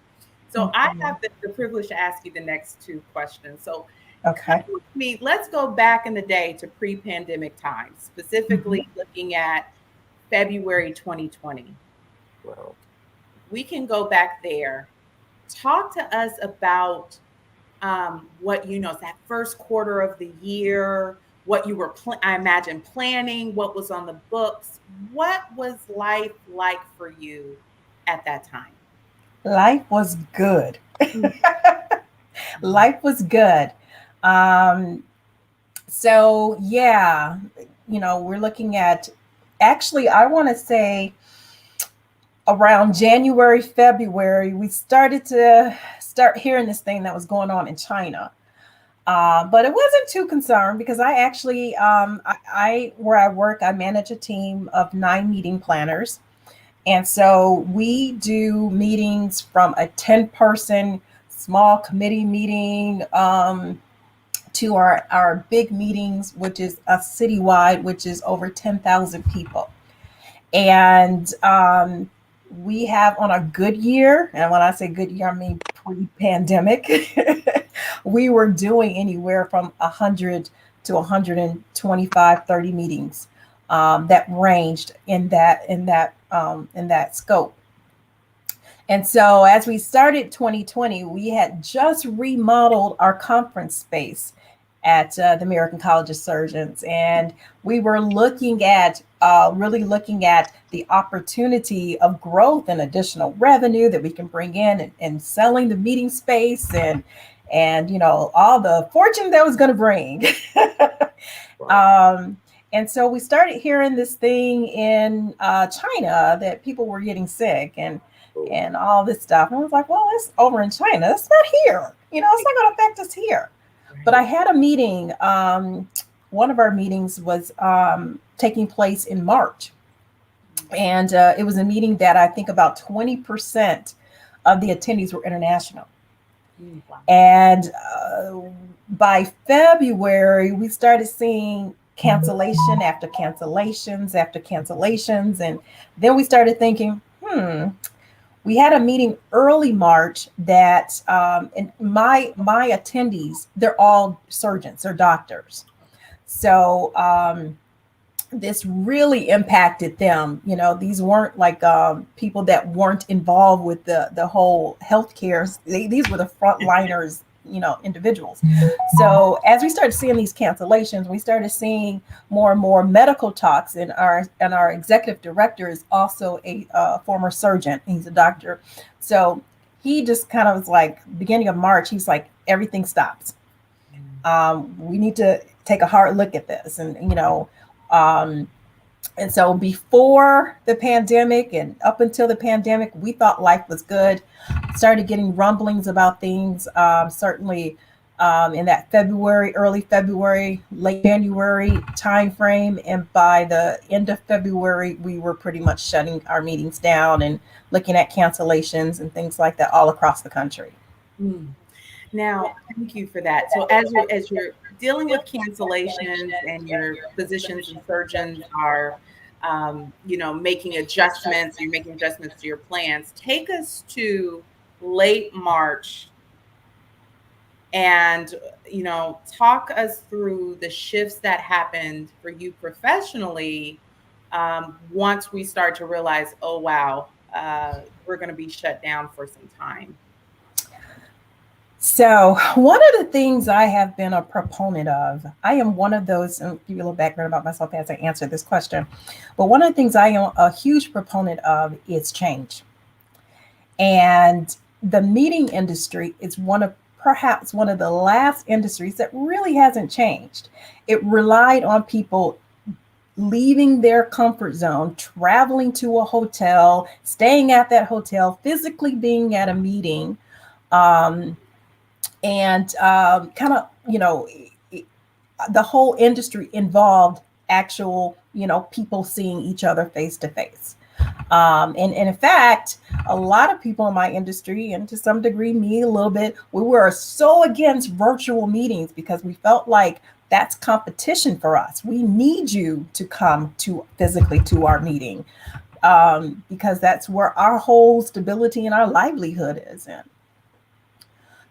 So I have the privilege to ask you the next two questions. So okay, let's go back in the day to pre-pandemic times, specifically looking at February 2020. Wow. We can go back there. Talk to us about what that first quarter of the year, what you were, I imagine, planning, what was on the books. What was life like for you at that time? Life was good. Life was good. So yeah, we're looking at, actually, I want to say around January, February, we started hearing this thing that was going on in China. But it wasn't too concerned, because I actually, where I work, I manage a team of 9 meeting planners. And so we do meetings from a 10-person small committee meeting to our big meetings, which is a citywide, which is over 10,000 people. And we have, on a good year, and when I say good year, I mean pre-pandemic, we were doing anywhere from 100 to 125, 30 meetings that ranged in that scope. And so as we started 2020, we had just remodeled our conference space at the American College of Surgeons. And we were really looking at the opportunity of growth and additional revenue that we can bring in, and selling the meeting space and all the fortune that was going to bring. Wow. And so we started hearing this thing in China that people were getting sick and all this stuff. And I was like, well, it's over in China. It's not here. It's not going to affect us here. But I had a meeting. One of our meetings was taking place in March. And it was a meeting that I think about 20% of the attendees were international. Wow. And by February, we started seeing cancellation after cancellations after cancellations. And then we started thinking, we had a meeting early March that, and my attendees, they're all surgeons, they're doctors. So this really impacted them. These weren't like people that weren't involved with the whole healthcare. These were the frontliners, individuals. So as we started seeing these cancellations, we started seeing more and more medical talks, and our executive director is also a former surgeon. He's a doctor. So he just kind of was like, beginning of March, he's like, everything stops. We need to take a hard look at this. And so before the pandemic and up until the pandemic, we thought life was good. Started getting rumblings about things, certainly in that early February, late January timeframe. And by the end of February, we were pretty much shutting our meetings down and looking at cancellations and things like that all across the country. Now, thank you for that. So as you're dealing with cancellations and your physicians and surgeons are, making adjustments, you're making adjustments to your plans. Take us to late March and, talk us through the shifts that happened for you professionally once we start to realize, oh, wow, we're going to be shut down for some time. So one of the things I have been a proponent of, I am one of those, and I'll give you a little background about myself as I answer this question, but one of the things I am a huge proponent of is change. And the meeting industry is perhaps one of the last industries that really hasn't changed. It relied on people leaving their comfort zone, traveling to a hotel, staying at that hotel, physically being at a meeting, and kind of, the whole industry involved actual, people seeing each other face to face. And in fact, a lot of people in my industry, and to some degree me a little bit, we were so against virtual meetings because we felt like that's competition for us. We need you to come physically to our meeting because that's where our whole stability and our livelihood is in.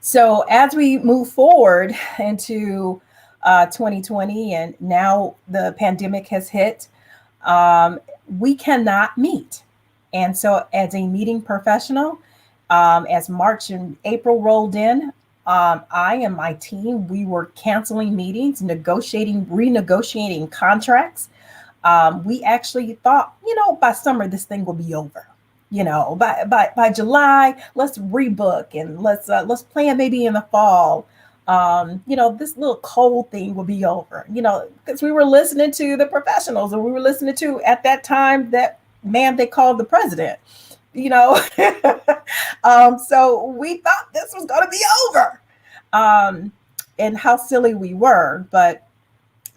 So as we move forward into 2020 and now the pandemic has hit, we cannot meet. And so as a meeting professional, as March and April rolled in, I and my team, we were canceling meetings, renegotiating contracts. We actually thought, by summer, this thing will be over. By July, let's rebook and let's plan maybe in the fall. This little cold thing will be over, because we were listening to the professionals and we were listening to, at that time, that man they called the president, so we thought this was going to be over, and how silly we were. But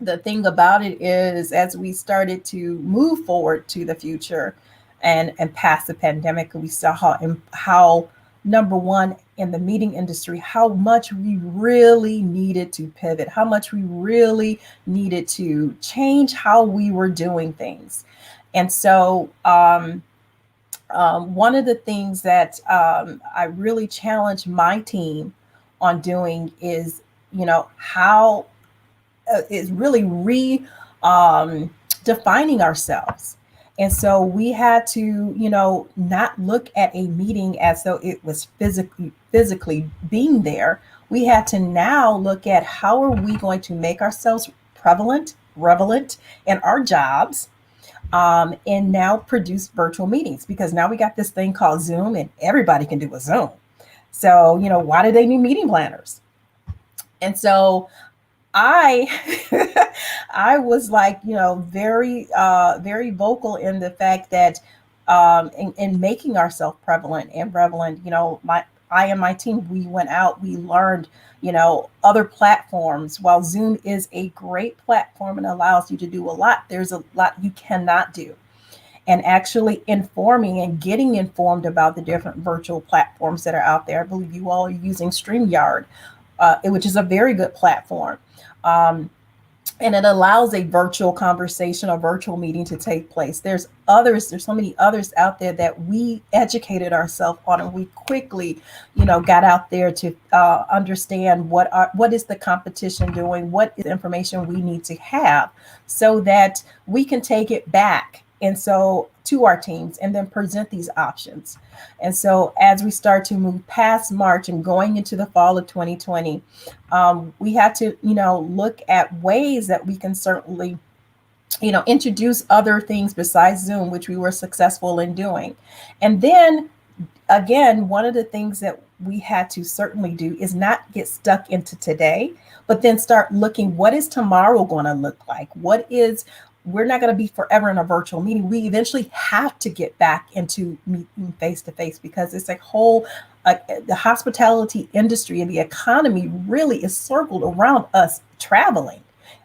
the thing about it is, as we started to move forward to the future and past the pandemic, we saw how number one, in the meeting industry, how much we really needed to pivot, how much we really needed to change how we were doing things. And so one of the things that I really challenge my team on doing is, how is really defining ourselves. And so we had to, not look at a meeting as though it was physically being there. We had to now look at how are we going to make ourselves relevant in our jobs, and now produce virtual meetings, because now we got this thing called Zoom and everybody can do a Zoom. So, why do they need meeting planners? And so I was like, very, very vocal in the fact that in making ourselves prevalent and relevant, I and my team, we went out, we learned, other platforms. While Zoom is a great platform and allows you to do a lot, there's a lot you cannot do. And actually informing and getting informed about the different virtual platforms that are out there. I believe you all are using StreamYard, which is a very good platform. And it allows a virtual conversation, a virtual meeting to take place. There's so many others out there that we educated ourselves on, and we quickly, got out there to understand what is the competition doing, what is the information we need to have so that we can take it back. And so to our teams and then present these options. And so as we start to move past March and going into the fall of 2020, we had to, look at ways that we can certainly, introduce other things besides Zoom, which we were successful in doing. And then again, one of the things that we had to certainly do is not get stuck into today, but then start looking, what is tomorrow going to look like? We're not going to be forever in a virtual meeting. We eventually have to get back into meeting face to face, because it's a whole, the hospitality industry and the economy really is circled around us traveling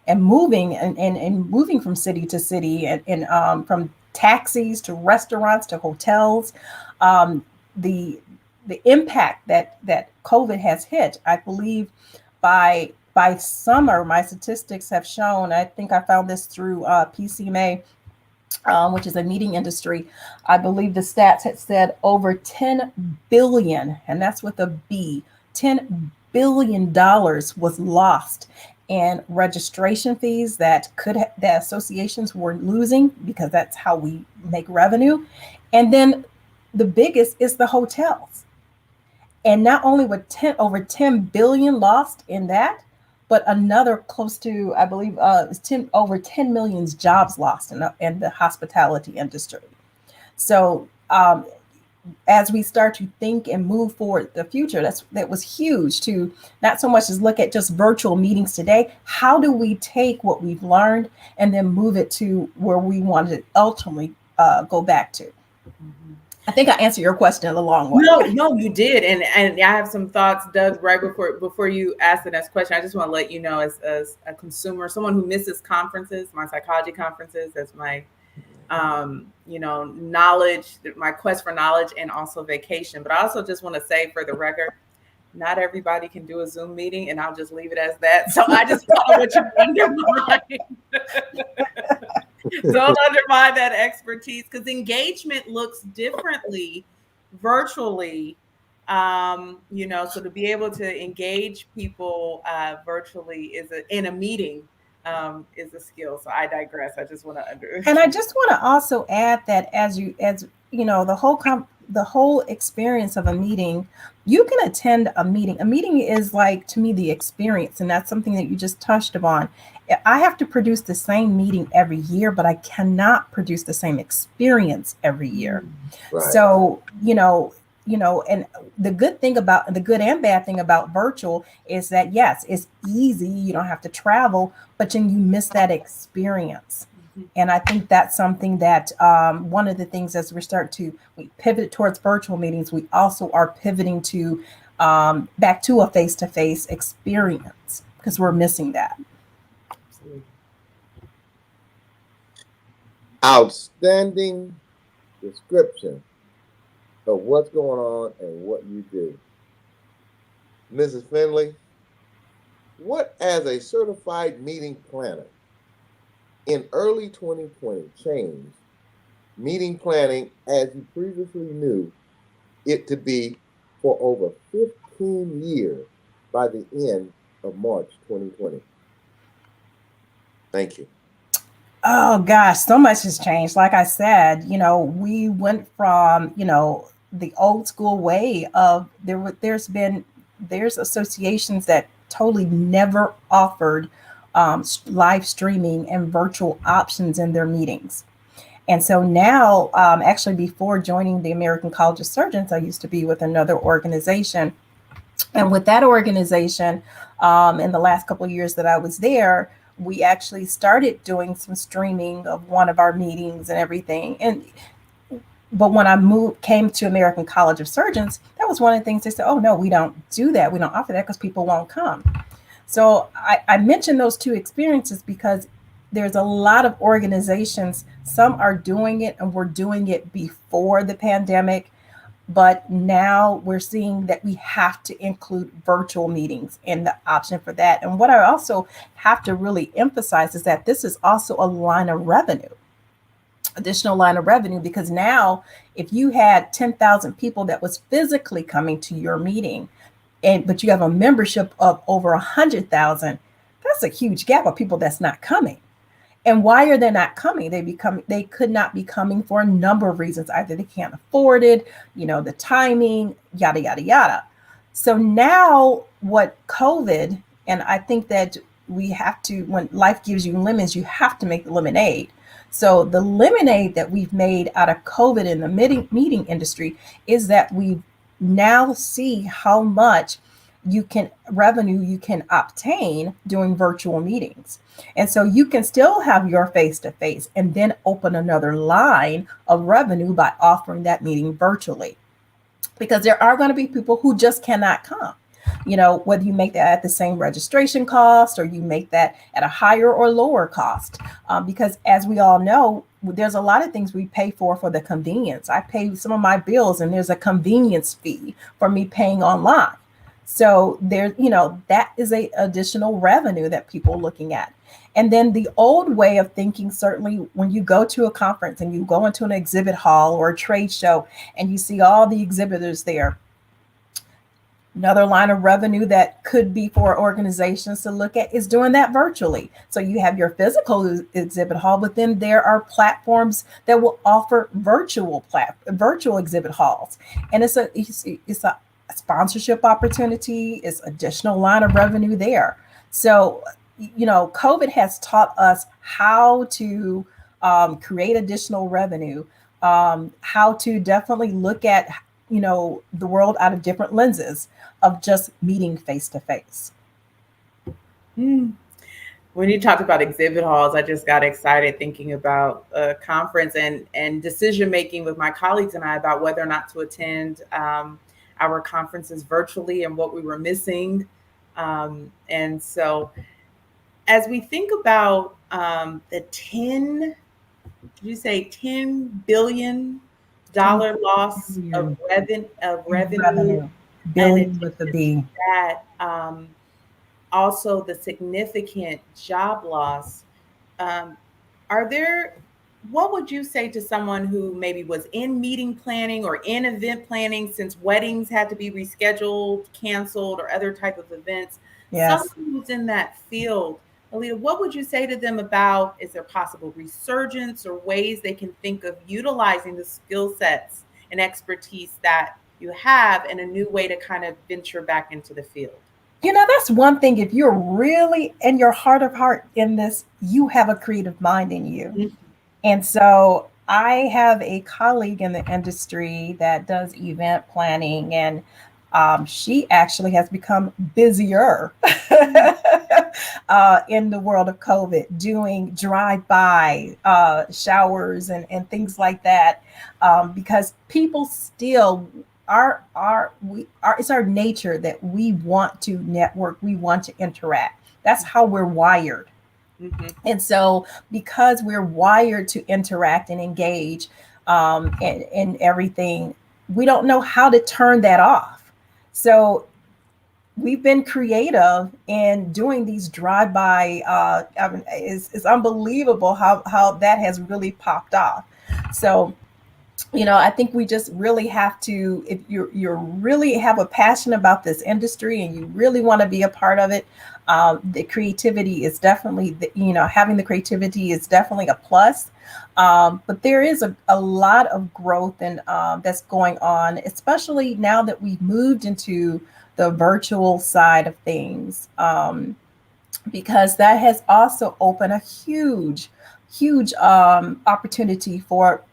and moving and moving from city to city and from taxis to restaurants to hotels. The impact that COVID has hit, I believe by by summer, my statistics have shown, I think I found this through PCMA, which is a meeting industry. I believe the stats had said over 10 billion, and that's with a B, $10 billion was lost in registration fees that that associations were losing, because that's how we make revenue. And then the biggest is the hotels. And not only with over 10 billion lost in that, but another close to, I believe, over 10 million jobs lost in the hospitality industry. So as we start to think and move forward the future, that was huge to not so much as look at just virtual meetings today. How do we take what we've learned and then move it to where we want to ultimately go back to? Mm-hmm. I think I answered your question in a long way. No, you did. And I have some thoughts, Doug, right before you ask the next question. I just want to let you know, as a consumer, someone who misses conferences, my psychology conferences, that's my, knowledge, my quest for knowledge, and also vacation. But I also just want to say, for the record, not everybody can do a Zoom meeting, and I'll just leave it as that. So I just don't want you to undermine. Don't undermine that expertise, because engagement looks differently virtually. So to be able to engage people virtually in a meeting is a skill. So I digress. I just want to And I just want to also add that as you know, the whole experience of a meeting, you can attend a meeting. A meeting is like, to me, the experience, and that's something that you just touched upon. I have to produce the same meeting every year, but I cannot produce the same experience every year. Right. So, and the good and bad thing about virtual is that, yes, it's easy. You don't have to travel, but then you miss that experience. Mm-hmm. And I think that's something that one of the things, as we pivot towards virtual meetings, we also are pivoting to back to a face-to-face experience, because we're missing that. Outstanding description of what's going on and what you do. Mrs. Finley, what, as a certified meeting planner, in early 2020 changed meeting planning as you previously knew it to be for over 15 years by the end of March 2020? Thank you. Oh gosh, so much has changed. Like I said, we went from, the old school way of there's associations that totally never offered live streaming and virtual options in their meetings. And so now, actually, before joining the American College of Surgeons, I used to be with another organization. And with that organization, in the last couple of years that I was there, we actually started doing some streaming of one of our meetings and everything. But when I came to American College of Surgeons, that was one of the things they said, oh, no, we don't do that. We don't offer that because people won't come. So I mentioned those two experiences because there's a lot of organizations. Some are doing it and were doing it before the pandemic. But now we're seeing that we have to include virtual meetings in the option for that. And what I also have to really emphasize is that this is also a line of revenue, additional line of revenue, because now if you had 10,000 people that was physically coming to your meeting, but you have a membership of over 100,000, that's a huge gap of people that's not coming. And why are they not coming? They could not be coming for a number of reasons. Either they can't afford it, the timing, yada, yada, yada. So now what COVID, and I think that we have to, when life gives you lemons, you have to make the lemonade. So the lemonade that we've made out of COVID in the meeting industry is that we now see how much revenue you can obtain doing virtual meetings. And so you can still have your face-to-face and then open another line of revenue by offering that meeting virtually, because there are going to be people who just cannot come. Whether you make that at the same registration cost or you make that at a higher or lower cost, because as we all know, there's a lot of things we pay for the convenience. I pay some of my bills and there's a convenience fee for me paying online. So there, that is a additional revenue that people are looking at. And then the old way of thinking, certainly when you go to a conference and you go into an exhibit hall or a trade show and you see all the exhibitors there, another line of revenue that could be for organizations to look at is doing that virtually. So you have your physical exhibit hall, but then there are platforms that will offer virtual exhibit halls, and it's a sponsorship opportunity. It's additional line of revenue there. So COVID has taught us how to create additional revenue, how to definitely look at the world out of different lenses of just meeting face to face. When you talked about exhibit halls, I just got excited thinking about a conference and decision making with my colleagues and I about whether or not to attend our conferences virtually and what we were missing. And so as we think about the $10 billion loss of revenue, billion with the B. That also the significant job loss. What would you say to someone who maybe was in meeting planning or in event planning, since weddings had to be rescheduled, canceled, or other type of events? Yes. Someone who's in that field, Alita, what would you say to them about, is there possible resurgence or ways they can think of utilizing the skill sets and expertise that you have in a new way to kind of venture back into the field? That's one thing. If you're really in your heart of heart in this, you have a creative mind in you. Mm-hmm. And so I have a colleague in the industry that does event planning, and she actually has become busier in the world of COVID, doing drive-by showers and things like that, because people still it's our nature that we want to network, we want to interact. That's how we're wired. Mm-hmm. And so because we're wired to interact and engage in everything, we don't know how to turn that off. So we've been creative in doing these drive-by. It's unbelievable how that has really popped off. So I think we just really have to, if you really have a passion about this industry and you really want to be a part of it, the creativity is definitely, having the creativity is definitely a plus. But there is a lot of growth and that's going on, especially now that we've moved into the virtual side of things, because that has also opened a huge opportunity for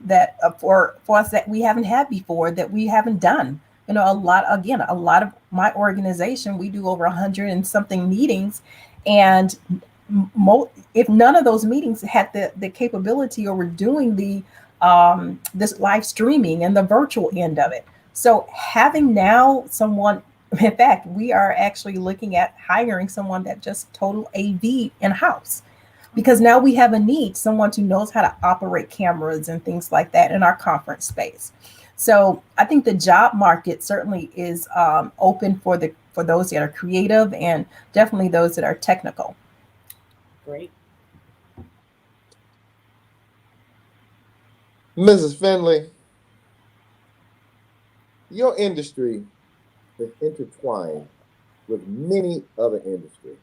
us that we haven't had before, that we haven't done. A lot of my organization, we do over 100 and something meetings, and if none of those meetings had the capability, or were doing the this live streaming and the virtual end of it. So having now someone, in fact, we are actually looking at hiring someone that just total AV in-house, because now we have a need, someone who knows how to operate cameras and things like that in our conference space. So I think the job market certainly is open for those that are creative, and definitely those that are technical. Great. Mrs. Finley, your industry is intertwined with many other industries.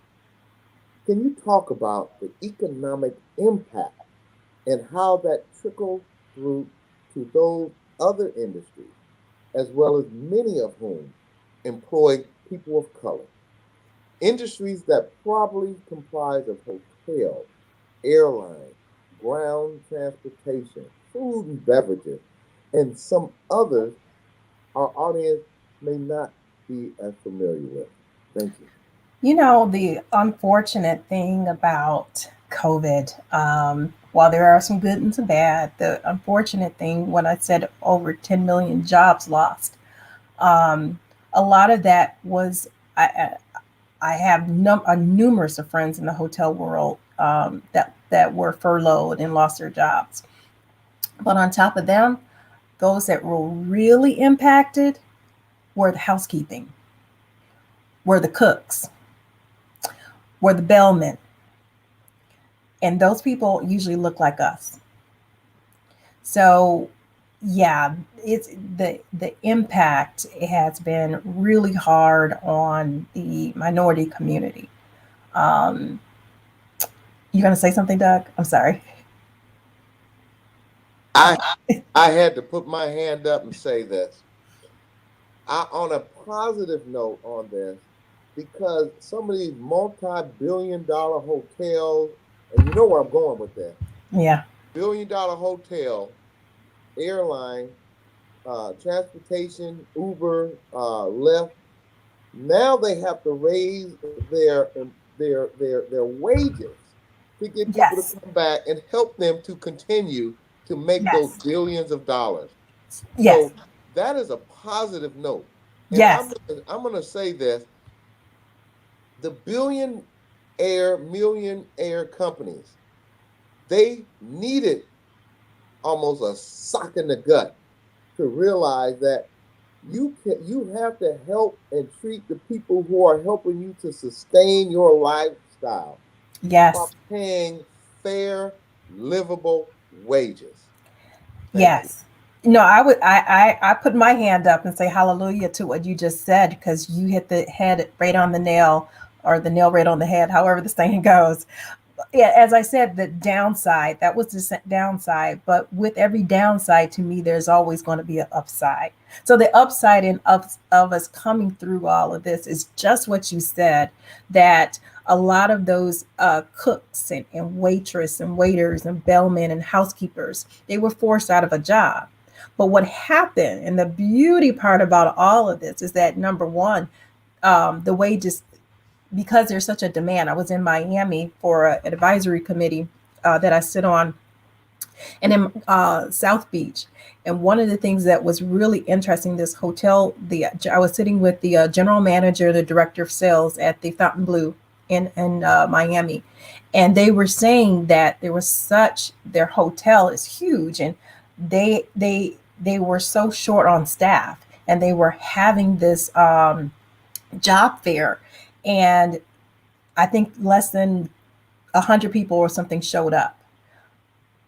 Can you talk about the economic impact and how that trickles through to those other industries, as well as many of whom employ people of color? Industries that probably comprise of hotels, airlines, ground transportation, food and beverages, and some others our audience may not be as familiar with. Thank you. The unfortunate thing about COVID, while there are some good and some bad, the unfortunate thing, when I said over 10 million jobs lost, a lot of that was, I have numerous of friends in the hotel world that were furloughed and lost their jobs. But on top of them, those that were really impacted were the housekeeping. were the cooks, were the bellmen. And those people usually look like us. So yeah, it's the impact has been really hard on the minority community. Um, you gonna say something, Doug? I'm sorry. I I had to put my hand up and say this. On a positive note on this, because some of these multi-billion-dollar hotels, and you know where I'm going with that, Yeah. billion-dollar hotel, airline, transportation, Uber, Lyft. Now they have to raise their wages to get people Yes. to come back and help them to continue to make those Yes. billions of dollars. Yes. So that is a positive note. And Yes. I'm gonna say this: the millionaire companies, they needed almost a sock in the gut to realize that you have to help and treat the people who are helping you to sustain your lifestyle while Yes. paying fair, livable wages. Thank you. Yes. No, I put my hand up and say hallelujah to what you just said, because you hit the head right on the nail, or the nail right on the head, however the saying goes. Yeah, as I said, the downside, that was the downside. But with every downside, to me, there's always going to be an upside. So the upside of us coming through all of this is just what you said, that a lot of those cooks and waitress and waiters and bellmen and housekeepers, they were forced out of a job. But what happened, and the beauty part about all of this, is that number one, the wages, because there's such a demand. I was in Miami for an advisory committee that I sit on, and in South Beach. And one of the things that was really interesting, this hotel, I was sitting with the general manager, the director of sales at the Fontainebleau in Miami, and they were saying that their hotel is huge, and they were so short on staff, and they were having this job fair, and I think less than 100 people or something showed up.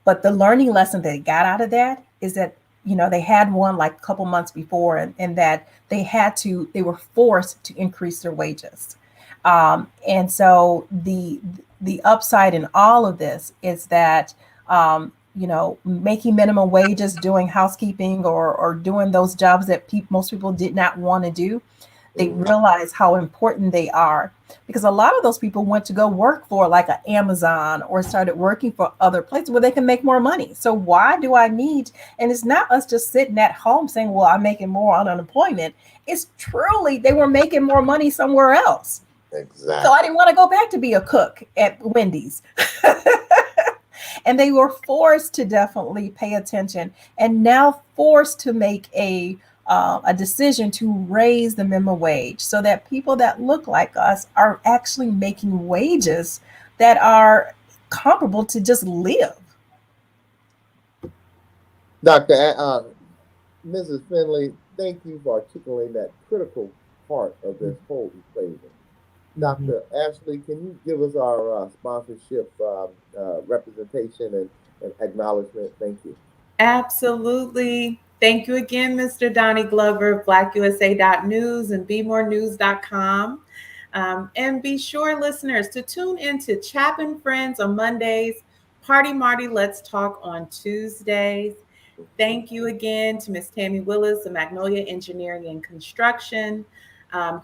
But the learning lesson they got out of that is that, they had one like a couple months before, and that they were forced to increase their wages. And so the upside in all of this is that, making minimum wages, doing housekeeping, or doing those jobs that most people did not want to do, they realize how important they are, because a lot of those people went to go work for like an Amazon, or started working for other places where they can make more money. So why do I need, and it's not us just sitting at home saying, well, I'm making more on unemployment. It's truly, they were making more money somewhere else. Exactly. So I didn't want to go back to be a cook at Wendy's. And they were forced to definitely pay attention, and now forced to make a decision to raise the minimum wage, so that people that look like us are actually making wages that are comparable to just live. Mrs. Finley, thank you for articulating that critical part of this whole equation. Dr. Ashley, can you give us our sponsorship representation and acknowledgement? Thank you. Absolutely. Thank you again, Mr. Donnie Glover of BlackUSA.news and BeMoreNews.com. And be sure, listeners, to tune into Chapin Friends on Mondays, Party Marty Let's Talk on Tuesdays. Thank you again to Ms. Tammy Willis of Magnolia Engineering and Construction,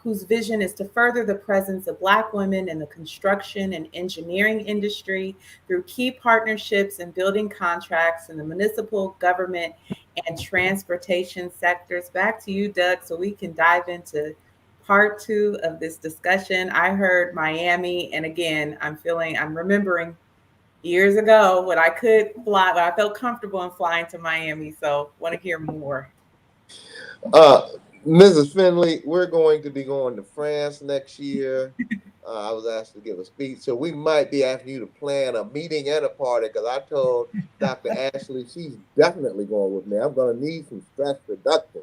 whose vision is to further the presence of Black women in the construction and engineering industry through key partnerships and building contracts in the municipal, government, and transportation sectors. Back to you, Doug, so we can dive into part 2 of this discussion. I heard Miami, and again, I'm remembering years ago when I could fly, when I felt comfortable in flying to Miami. So want to hear more. Mrs. Finley, we're going to be going to France next year. I was asked to give a speech, so we might be asking you to plan a meeting and a party, because I told Dr. Ashley she's definitely going with me. I'm going to need some stress reduction.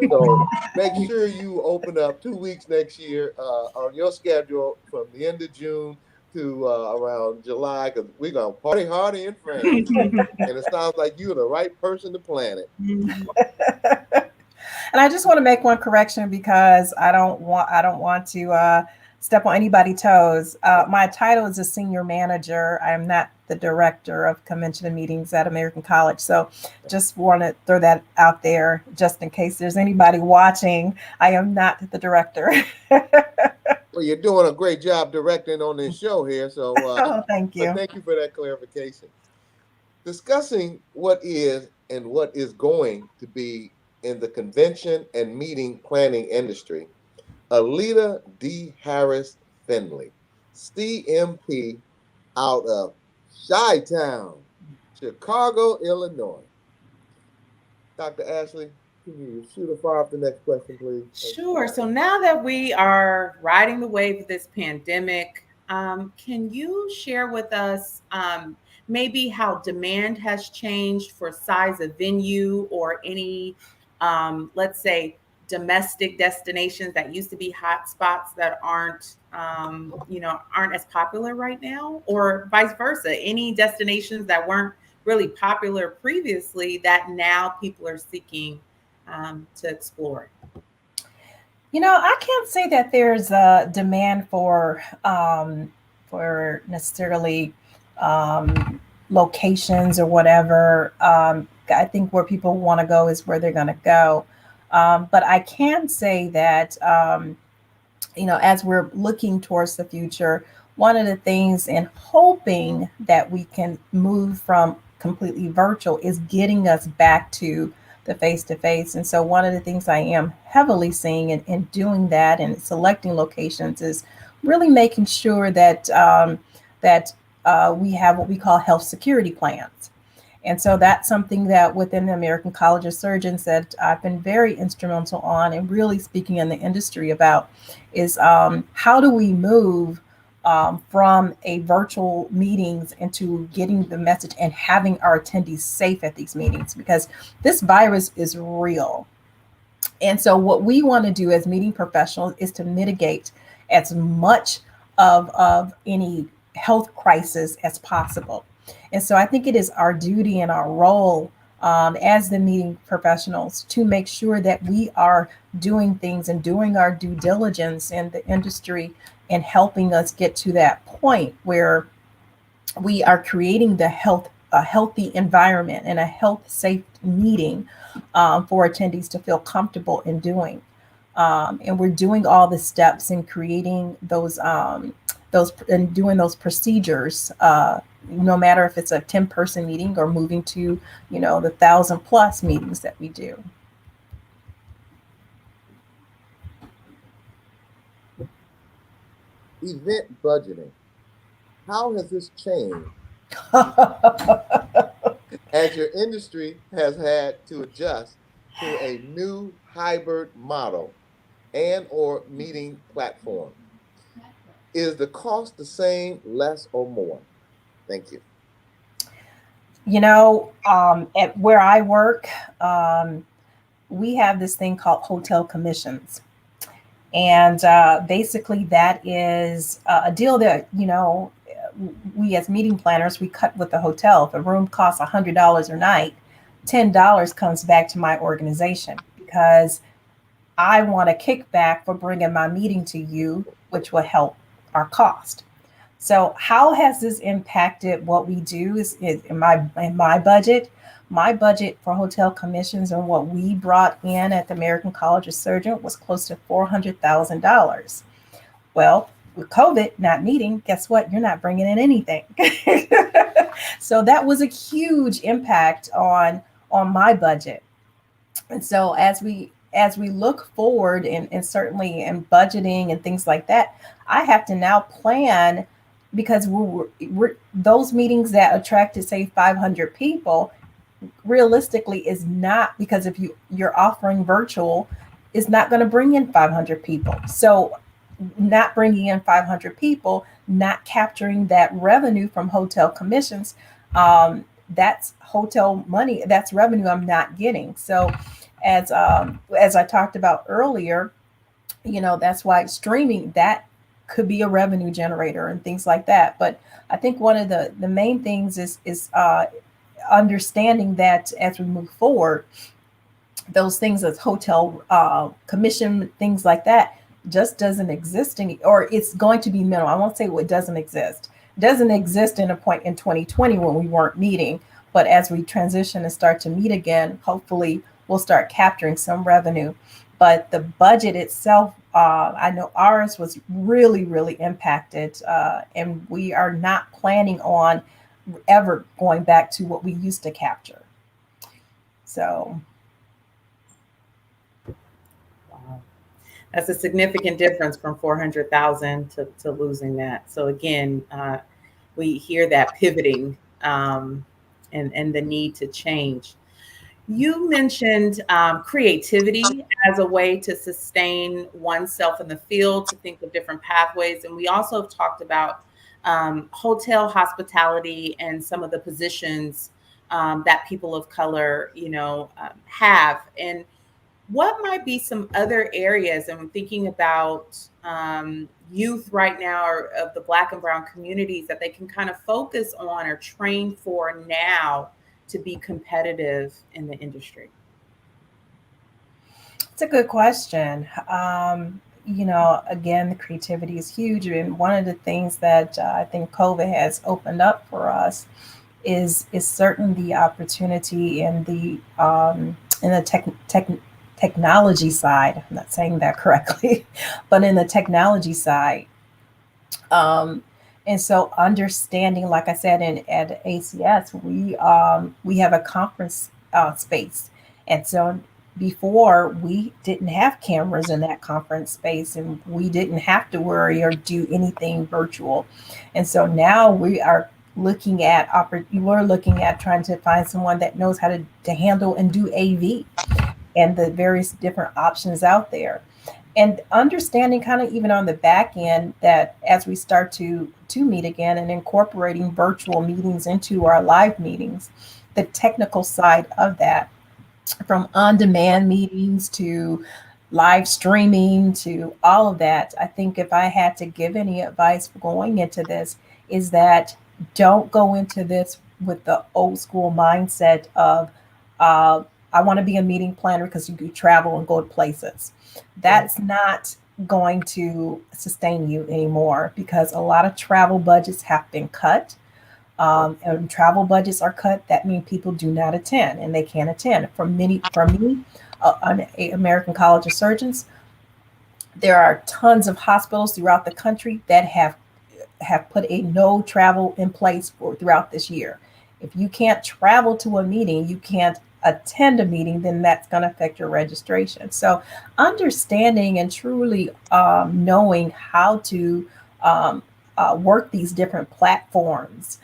So make sure you open up 2 weeks next year on your schedule from the end of June to around July, because we're going to party hardy in France. And it sounds like you're the right person to plan it. And I just want to make one correction because I don't want to step on anybody's toes. My title is a senior manager. I am not the director of convention and meetings at American College. So just want to throw that out there just in case there's anybody watching. I am not the director. Well, you're doing a great job directing on this show here. So oh, thank you. Thank you for that clarification. Discussing what is and what is going to be in the convention and meeting planning industry, Alita D. Harris Finley, CMP out of Chi-Town, Chicago, Illinois. Dr. Ashley, can you shoot or fire off the next question, please? Sure. So now that we are riding the wave of this pandemic, can you share with us maybe how demand has changed for size of venue or any, let's say, domestic destinations that used to be hot spots that aren't as popular right now, or vice versa, any destinations that weren't really popular previously that now people are seeking to explore? I can't say that there's a demand for necessarily locations or whatever. I think where people want to go is where they're going to go. But I can say that, as we're looking towards the future, one of the things and hoping that we can move from completely virtual is getting us back to the face-to-face. And so one of the things I am heavily seeing in doing that and selecting locations is really making sure that we have what we call health security plans. And so that's something that within the American College of Surgeons that I've been very instrumental on and really speaking in the industry about is how do we move from a virtual meetings into getting the message and having our attendees safe at these meetings, because this virus is real. And so what we want to do as meeting professionals is to mitigate as much of any health crisis as possible. And so I think it is our duty and our role as the meeting professionals to make sure that we are doing things and doing our due diligence in the industry and helping us get to that point where we are creating a healthy environment and a health safe meeting for attendees to feel comfortable in doing. And we're doing all the steps in creating those and doing those procedures, no matter if it's a 10-person meeting or moving to, the 1,000+ meetings that we do. Event budgeting. How has this changed as your industry has had to adjust to a new hybrid model and or meeting platform? Is the cost the same, less, or more? Thank you. At where I work, we have this thing called hotel commissions. And basically that is a deal that, we as meeting planners, we cut with the hotel. If a room costs $100 a night, $10 comes back to my organization because I want a kickback for bringing my meeting to you, which will help our cost. So how has this impacted what we do is in my budget? My budget for hotel commissions and what we brought in at the American College of Surgeons was close to $400,000. Well, with COVID not meeting, guess what? You're not bringing in anything. So that was a huge impact on my budget. And so as we look forward and certainly in budgeting and things like that, I have to now plan, because we're those meetings that attracted, say, 500 people, realistically is not, because if you're offering virtual, is not going to bring in 500 people. So not bringing in 500 people, not capturing that revenue from hotel commissions. That's hotel money. That's revenue I'm not getting. So, as I talked about earlier, that's why streaming that could be a revenue generator and things like that. But I think one of the main things is understanding that as we move forward, those things as hotel commission, things like that, just doesn't exist or it's going to be minimal. I won't say it doesn't exist. It doesn't exist in a point in 2020 when we weren't meeting, but as we transition and start to meet again, hopefully we'll start capturing some revenue. But the budget itself, I know ours was really, really impacted, and we are not planning on ever going back to what we used to capture. So. Wow. That's a significant difference from 400,000 to losing that. So again, we hear that pivoting and the need to change. You mentioned creativity as a way to sustain oneself in the field, to think of different pathways. And we also have talked about hotel hospitality and some of the positions that people of color, have. And what might be some other areas, and I'm thinking about youth right now or of the Black and Brown communities, that they can kind of focus on or train for now to be competitive in the industry? It's a good question. Again, the creativity is huge. And one of the things that I think COVID has opened up for us is certainly the opportunity in the technology side. I'm not saying that correctly, but in the technology side. And so understanding, like I said, at ACS, we have a conference space. And so before, we didn't have cameras in that conference space, and we didn't have to worry or do anything virtual. And so now we're looking at trying to find someone that knows how to handle and do AV and the various different options out there. And understanding kind of even on the back end that as we start to meet again and incorporating virtual meetings into our live meetings, the technical side of that, from on-demand meetings to live streaming to all of that, I think if I had to give any advice going into this, is that don't go into this with the old school mindset of I want to be a meeting planner because you can travel and go to places. That's not going to sustain you anymore, because a lot of travel budgets have been cut. And when travel budgets are cut, that means people do not attend, and they can't attend. For me, an American College of Surgeons, there are tons of hospitals throughout the country that have put a no travel in place throughout this year. If you can't travel to a meeting, you can't attend a meeting, then that's going to affect your registration. So understanding and truly knowing how to work these different platforms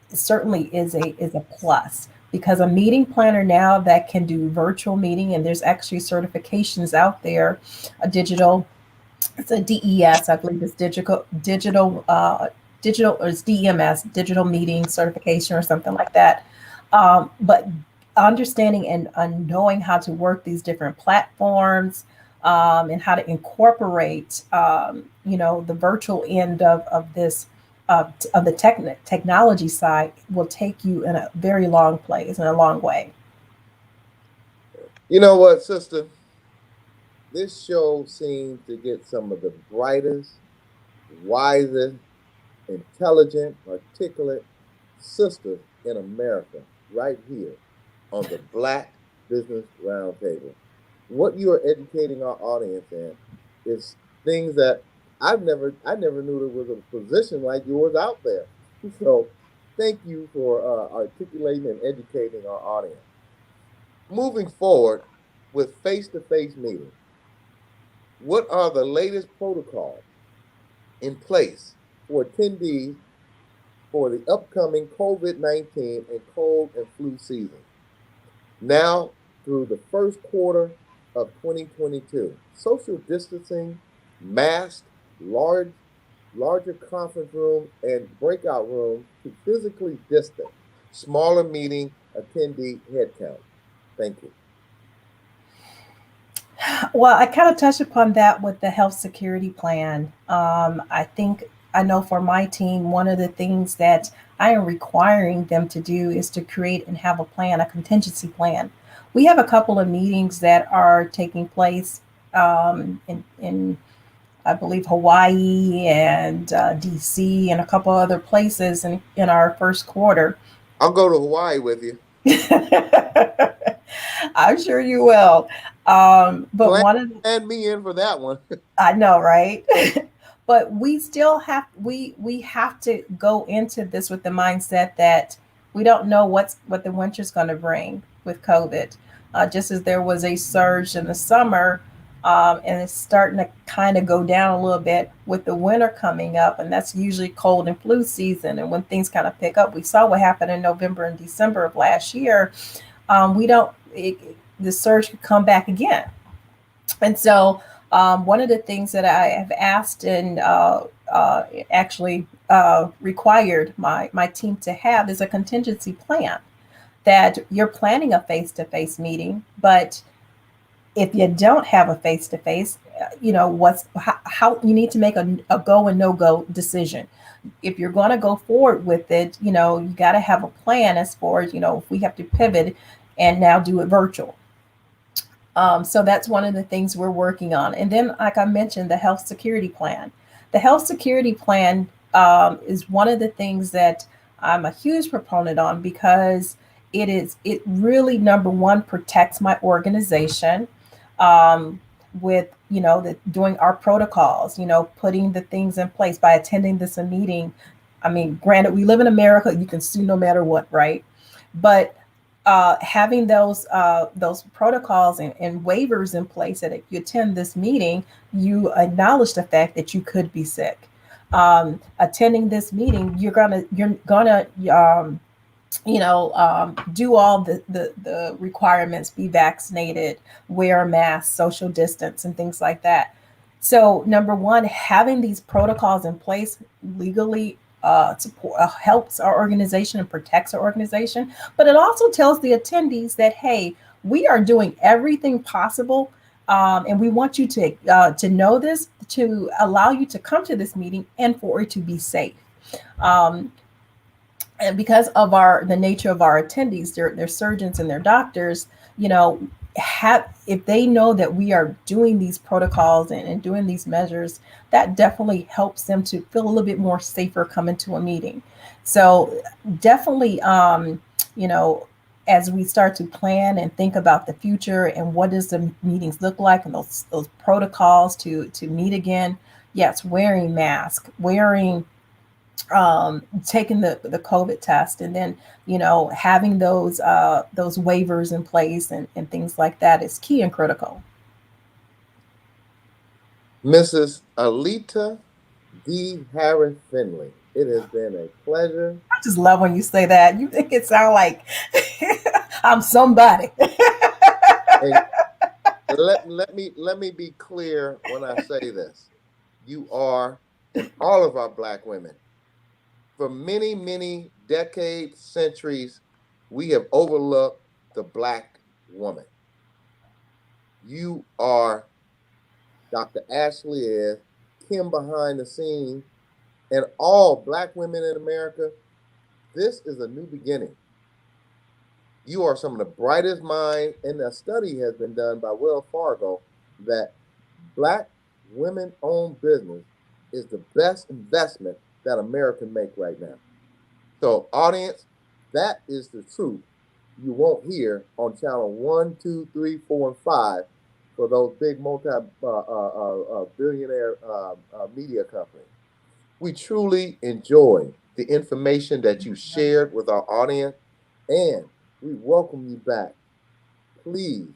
certainly is a plus, because a meeting planner now that can do virtual meeting, and there's actually certifications out there, it's a DES, I believe it's digital or it's DMS, digital meeting certification or something like that. But understanding and knowing how to work these different platforms and how to incorporate, the virtual end of this, of the technology side will take you in a very long place, in a long way. You know what, sister? This show seems to get some of the brightest, wisest, intelligent, articulate sisters in America right here on the Black Business Roundtable. What you are educating our audience in is things that I never knew there was a position like yours out there. So thank you for articulating and educating our audience. Moving forward with face-to-face meetings, what are the latest protocols in place for attendees for the upcoming COVID-19 and cold and flu season, now through the first quarter of 2022? Social distancing masked, larger conference room and breakout rooms to physically distant, smaller meeting attendee headcount. Thank you. Well, I kind of touched upon that with the health security plan. I know for my team, one of the things that I am requiring them to do is to create and have a plan, a contingency plan. We have a couple of meetings that are taking place in I believe, Hawaii and DC and a couple other places in our first quarter. I'll go to Hawaii with you. I'm sure you will. But plan me in for that one. I know, right? But we still have we have to go into this with the mindset that we don't know what the winter's going to bring with COVID. Just as there was a surge in the summer, and it's starting to kind of go down a little bit with the winter coming up, and that's usually cold and flu season. And when things kind of pick up, we saw what happened in November and December of last year. The surge could come back again. And so one of the things that I have asked and actually required my team to have is a contingency plan, that you're planning a face-to-face meeting, but if you don't have a face-to-face, how you need to make a go and no-go decision. If you're going to go forward with it, you got to have a plan as far as, if we have to pivot and now do it virtual. So that's one of the things we're working on. And then, like I mentioned, the health security plan. The health security plan is one of the things that I'm a huge proponent on, because it really, number one, protects my organization with, doing our protocols, putting the things in place by attending this meeting. I mean, granted, we live in America, you can sue no matter what, right? But having those protocols and waivers in place, that if you attend this meeting, you acknowledge the fact that you could be sick. Attending this meeting, you're gonna do all the requirements, be vaccinated, wear a mask, social distance, and things like that. So number one, having these protocols in place legally helps our organization and protects our organization. But it also tells the attendees that, hey, we are doing everything possible, and we want you to know this, to allow you to come to this meeting and for it to be safe. And because of the nature of our attendees, they're surgeons and they're doctors, if they know that we are doing these protocols and doing these measures, that definitely helps them to feel a little bit more safer coming to a meeting. So definitely, as we start to plan and think about the future and what does the meetings look like and those protocols to meet again, yes, wearing masks, taking the COVID test, and then, having those waivers in place and things like that is key and critical. Mrs. Alita D. Harris Finley, it has been a pleasure. I just love when you say that. You think it sounds like I'm somebody. Hey, let me be clear when I say this. You are, and all of our Black women, for many, many decades, centuries, we have overlooked the Black woman. You are Dr. Ashley is, Kim behind the scenes, and all Black women in America. This is a new beginning. You are some of the brightest minds, and a study has been done by Wells Fargo that Black women-owned business is the best investment that America can make right now. So, audience, that is the truth you won't hear on channel 1, 2, 3, 4, and 5 for those big multi-billionaire media companies. We truly enjoy the information that you shared with our audience, and we welcome you back. Please.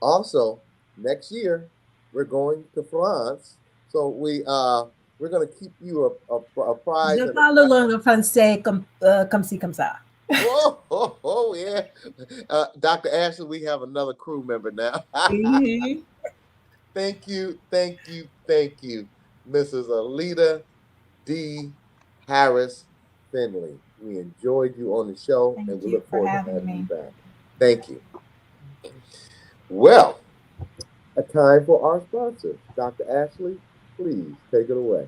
Also, next year, we're going to France. So we're going to keep you apprised. Je parle le français comme ça. Oh, yeah. Dr. Ashley, we have another crew member now. Mm-hmm. Thank you, Mrs. Alita D. Harris Finley. We enjoyed you on the show, and Thank we you look for forward to having having you me. back. Thank you. Well, a time for our sponsor. Dr. Ashley, please take it away.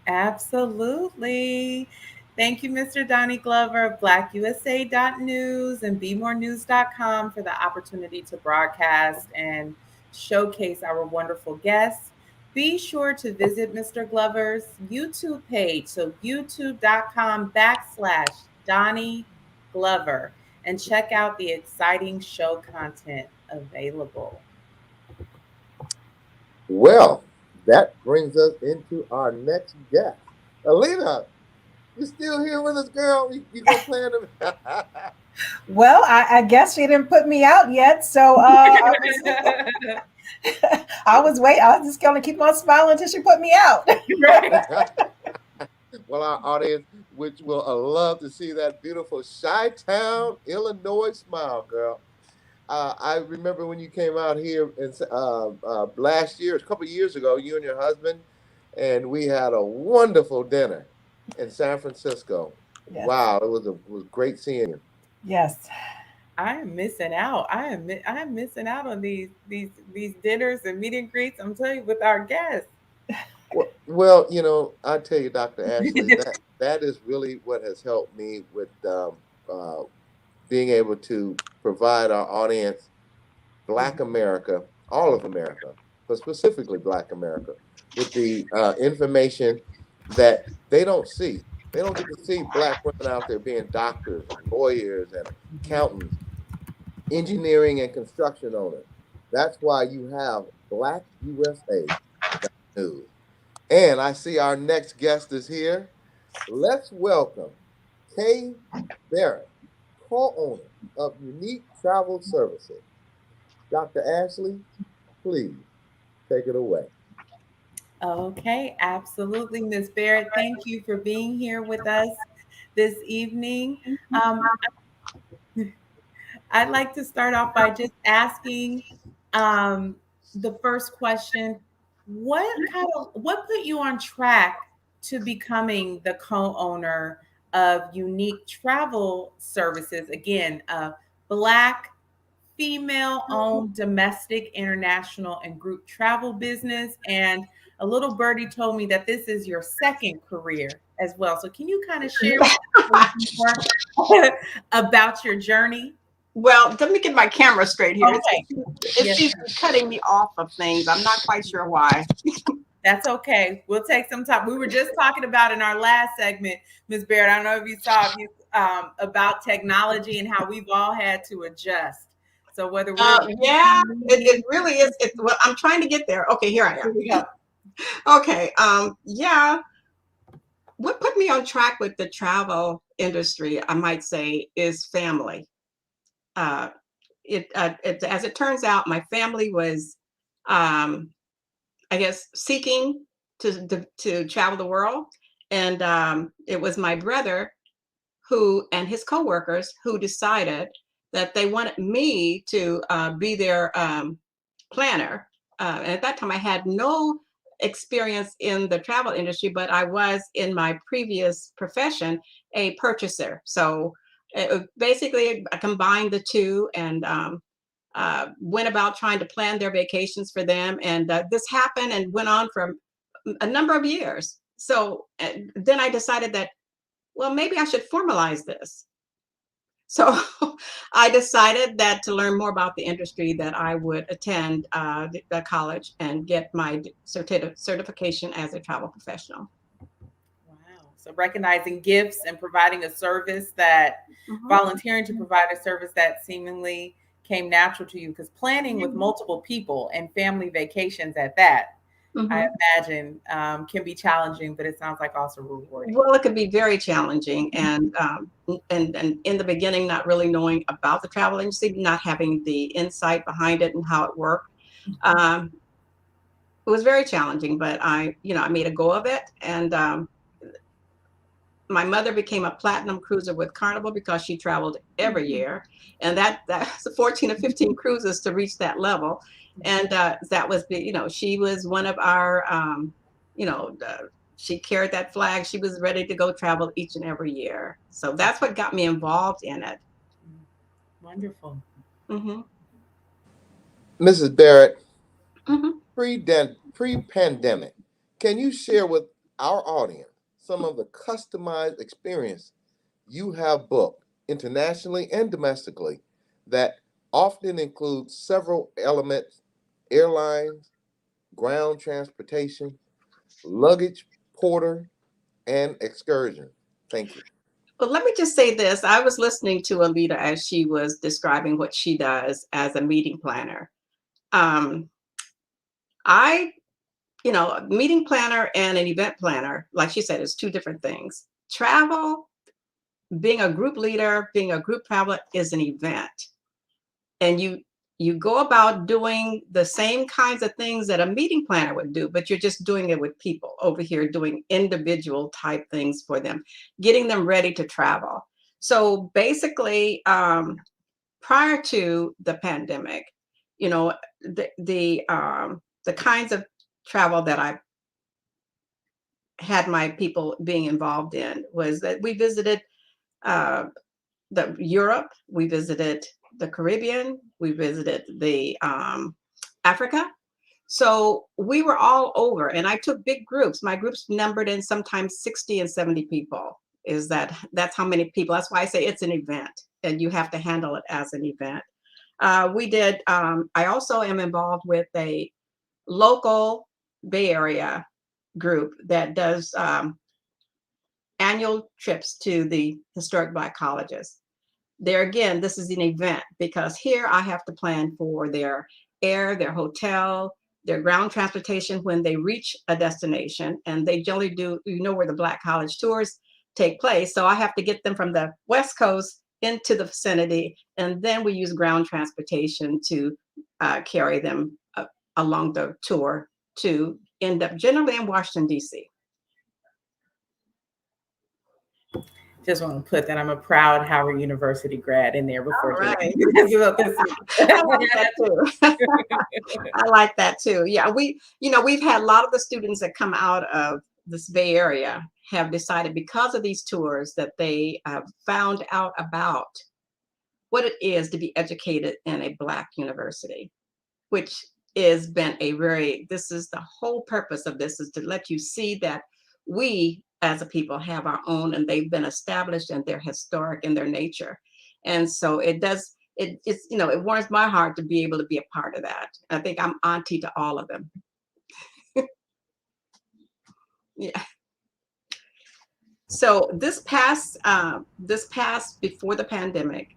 Absolutely. Thank you, Mr. Donnie Glover of BlackUSA.News and BeMoreNews.com for the opportunity to broadcast and showcase our wonderful guests. Be sure to visit Mr. Glover's YouTube page, so youtube.com/Donnie Glover, and check out the exciting show content available. Well, that brings us into our next guest. Alita, you still here with us, girl? You gonna plan to? Well, I guess she didn't put me out yet, so I was waiting. I was just gonna keep on smiling until she put me out. Right. Well, our audience, which will love to see that beautiful Chi-Town, Illinois smile, girl. I remember when you came out here last year, a couple of years ago, you and your husband, and we had a wonderful dinner in San Francisco. Yes. Wow, it was great seeing you. Yes. I am missing out. I am missing out on these dinners and meet and greets. I'm telling you, with our guests. Well, I tell you, Dr. Ashley, that is really what has helped me with uh, being able to provide our audience, Black America, all of America, but specifically Black America, with the information that they don't see. They don't get to see Black women out there being doctors and lawyers and accountants, engineering and construction owners. That's why you have Black USA News. And I see our next guest is here. Let's welcome Kay Barrett, co-owner of Unique Travel Services. Dr. Ashley, please take it away. Okay, absolutely, Ms. Barrett. Thank you for being here with us this evening. I'd like to start off by just asking the first question: what put you on track to becoming the co-owner of Unique Travel Services? Again, a Black female-owned domestic, international, and group travel business. And a little birdie told me that this is your second career as well. So can you kind of share more about your journey? Well, let me get my camera straight here. Okay. It Yes, seems to be cutting me off of things. I'm not quite sure why. that's okay. We'll take some time. We were just talking about in our last segment, Ms. Barrett, I don't know if you saw about technology and how we've all had to adjust. So whether we're Yeah, it really is. Well, I'm trying to get there. Okay, here I here am. we go. Okay. Yeah. What put me on track with the travel industry, I might say, is family. As it turns out, my family was, I guess, seeking to travel the world, and it was my brother who and his coworkers who decided that they wanted me to be their planner. And at that time, I had no experience in the travel industry, but I was in my previous profession a purchaser. So basically, I combined the two and went about trying to plan their vacations for them. And this happened and went on for a number of years. So then I decided that, well, maybe I should formalize this. So I decided that to learn more about the industry that I would attend the college and get my certification as a travel professional. Wow. So recognizing gifts and providing a service that volunteering to provide a service that seemingly came natural to you, because planning with multiple people and family vacations at that, I imagine can be challenging, but it sounds like also rewarding. Well, it could be very challenging, and in the beginning, not really knowing about the travel industry, not having the insight behind it and how it worked. It was very challenging, but I made a go of it, and my mother became a platinum cruiser with Carnival because she traveled every year, and that's 14 or 15 cruises to reach that level. And that was, she was one of our, she carried that flag. She was ready to go travel each and every year. So that's what got me involved in it. Wonderful. Mm-hmm. Mrs. Barrett, Mm-hmm. pre-pandemic, can you share with our audience some of the customized experience you have booked internationally and domestically that often includes several elements: airlines, ground transportation, luggage porter, and excursion? Thank you. Well, let me just say this. I was listening to Alita as she was describing what she does as a meeting planner. I meeting planner and an event planner, like she said, is two different things. Travel, being a group leader, being a group traveler is an event. And you go about doing the same kinds of things that a meeting planner would do, but you're just doing it with people over here, doing individual type things for them, getting them ready to travel. So basically, prior to the pandemic, the kinds of travel that I had my people being involved in was that we visited the Europe, we visited the Caribbean, we visited the Africa. So we were all over, and I took big groups. My groups numbered in sometimes 60 and 70 people. That's how many people? That's why I say it's an event, and you have to handle it as an event. We did. I also am involved with a local Bay Area group that does annual trips to the historic Black colleges. There again, this is an event because here I have to plan for their air, their hotel, their ground transportation when they reach a destination. And they generally do, where the Black college tours take place. So I have to get them from the West Coast into the vicinity. And then we use ground transportation to carry them along the tour to end up generally in Washington, D.C. Just want to put that I'm a proud Howard University grad in there before. All right. I like that too. I like that too. Yeah, we've had a lot of the students that come out of this Bay Area have decided because of these tours that they have found out about what it is to be educated in a Black university, which has been this is the whole purpose of this, is to let you see that we as a people have our own, and they've been established, and they're historic in their nature. And so it warms my heart to be able to be a part of that. I think I'm auntie to all of them. Yeah. So this past before the pandemic,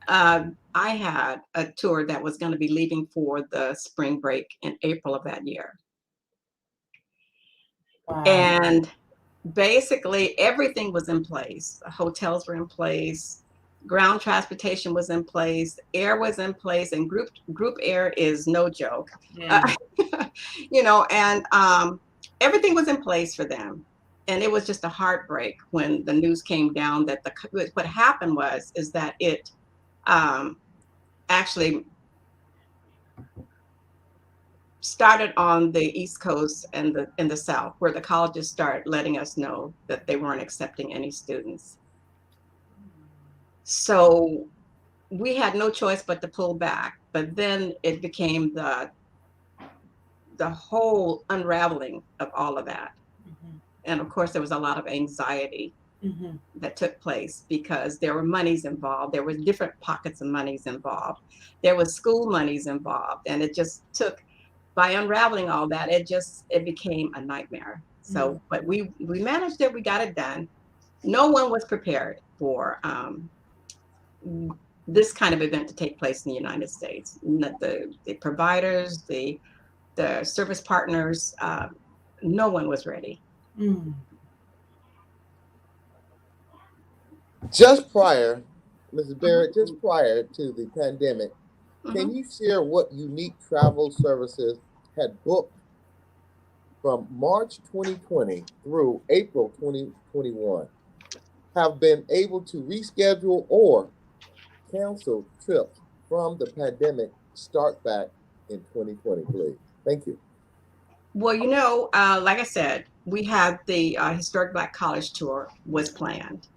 I had a tour that was going to be leaving for the spring break in April of that year. Wow. And basically everything was in place. The hotels were in place, ground transportation was in place, air was in place, and group air is no joke. And everything was in place for them. And it was just a heartbreak when the news came down that what happened is that it actually started on the East Coast and in the South, where the colleges started letting us know that they weren't accepting any students. So we had no choice but to pull back. But then it became the whole unraveling of all of that. Mm-hmm. And of course, there was a lot of anxiety that took place because there were monies involved. There were different pockets of monies involved. There was school monies involved. And it just took, by unraveling all that, it became a nightmare. So, but we managed it. We got it done. No one was prepared for this kind of event to take place in the United States. The providers, the service partners, no one was ready. Just prior, Mrs. Barrett, just prior to the pandemic, can you share what unique travel services had booked from March 2020 through April 2021 have been able to reschedule or cancel trips from the pandemic start back in 2020, please? Thank you. Well, like I said, we had the Historic Black College Tour was planned.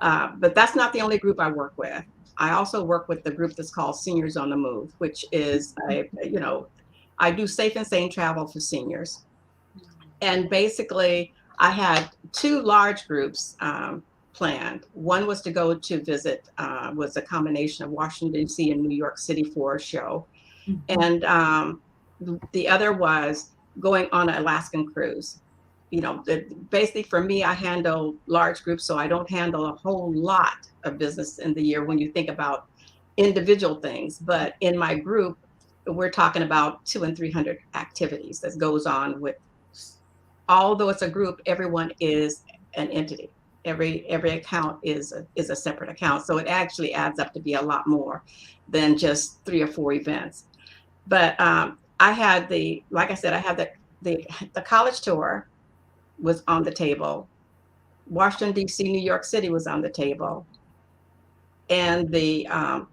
But that's not the only group I work with. I also work with the group that's called Seniors on the Move, which is, I do safe and sane travel for seniors. And basically, I had two large groups planned. One was to go to visit, was a combination of Washington, D.C. and New York City for a show. And the other was going on an Alaskan cruise. Basically for me, I handle large groups, so I don't handle a whole lot of business in the year when you think about individual things. But in my group, we're talking about 200 and 300 activities that goes on with, although it's a group, everyone is an entity. Every account is a separate account. So it actually adds up to be a lot more than just 3 or 4 events. But I had like I said, I had the college tour was on the table. Washington, D.C., New York City was on the table. And the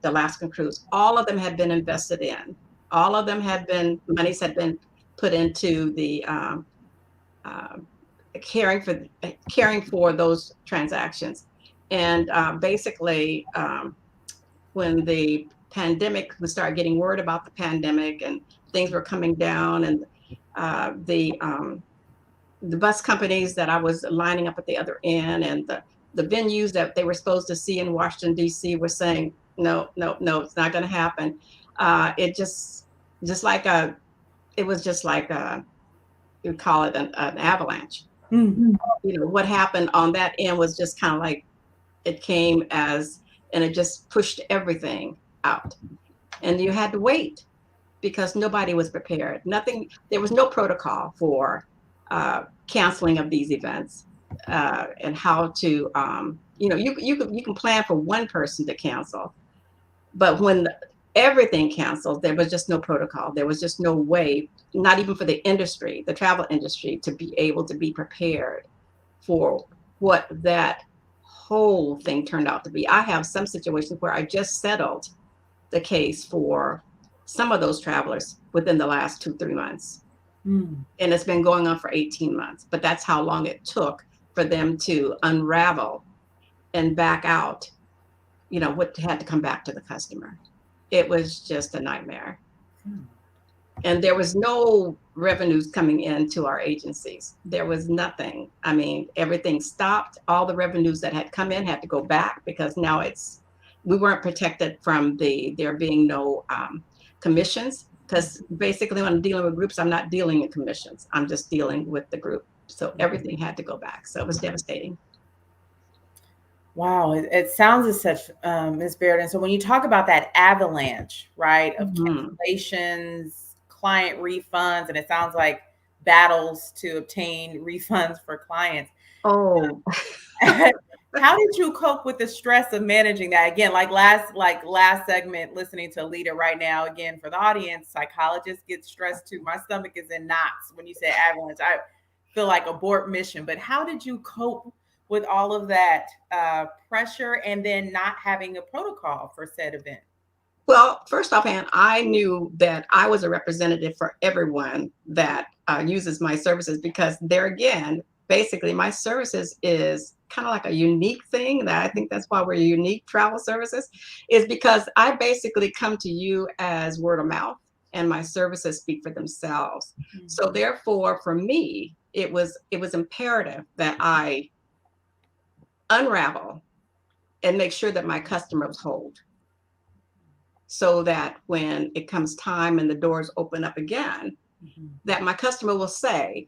Alaskan cruise, all of them had been invested in. All of them monies had been put into the caring for those transactions. And basically, when the pandemic, we started getting word about the pandemic and things were coming down, and the bus companies that I was lining up at the other end, and the venues that they were supposed to see in Washington, D.C. were saying, no, it's not going to happen. It was just like you call it an avalanche. What happened on that end was just kind of like it came and it just pushed everything out. And you had to wait because nobody was prepared. There was no protocol for canceling of these events and how to, you can plan for one person to cancel, but when everything canceled, there was just no protocol. There was just no way, not even for the industry, the travel industry, to be able to be prepared for what that whole thing turned out to be. I have some situations where I just settled the case for some of those travelers within the last 2-3 months. And it's been going on for 18 months, but that's how long it took for them to unravel and back out, what had to come back to the customer. It was just a nightmare. And there was no revenues coming into our agencies. There was nothing. I mean, everything stopped. All the revenues that had come in had to go back because now we weren't protected from there being no commissions. Because basically when I'm dealing with groups, I'm not dealing in commissions. I'm just dealing with the group. So everything had to go back. So it was devastating. Wow, it sounds as such, Ms. Baird. And so when you talk about that avalanche, right, of cancellations, client refunds, and it sounds like battles to obtain refunds for clients. Oh. How did you cope with the stress of managing that? Again, like last segment, listening to Alita right now, again, for the audience, psychologists get stressed too. My stomach is in knots when you say avalanche. I feel like abort mission. But how did you cope with all of that pressure and then not having a protocol for said event? Well, first off, Ann, I knew that I was a representative for everyone that uses my services because there again, basically my services is kind of like a unique thing. That I think that's why we're unique travel services, is because I basically come to you as word of mouth and my services speak for themselves. So therefore, for me, it was imperative that I unravel and make sure that my customers hold, so that when it comes time and the doors open up again, that my customer will say,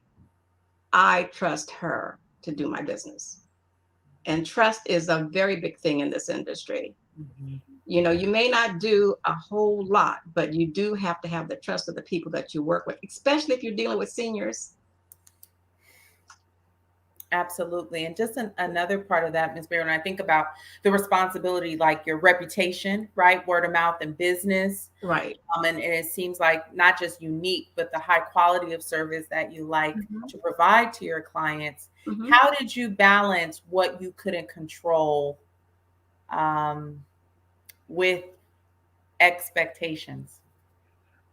I trust her to do my business. And trust is a very big thing in this industry. You may not do a whole lot, but you do have to have the trust of the people that you work with, especially if you're dealing with seniors. Absolutely. And just another part of that, Ms. Bear, when I think about the responsibility, like your reputation, right? Word of mouth and business. Right. And it seems like not just unique, but the high quality of service that you like Mhm. to provide to your clients. Mhm. How did you balance what you couldn't control with expectations?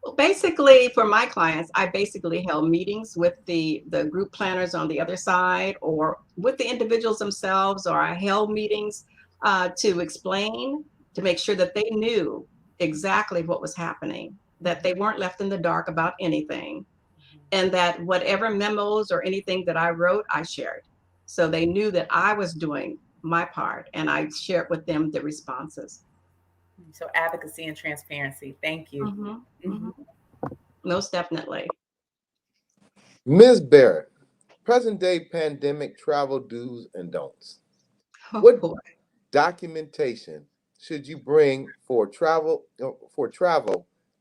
Well, basically, for my clients, I basically held meetings with the group planners on the other side, or with the individuals themselves, or I held meetings to explain, to make sure that they knew exactly what was happening, that they weren't left in the dark about anything, and that whatever memos or anything that I wrote, I shared. So they knew that I was doing my part, and I shared with them the responses. So advocacy and transparency. Thank you. Mhm. Mhm. Most definitely. Ms. Barrett, present day pandemic travel do's and don'ts. Oh, What boy. documentation should you bring for travel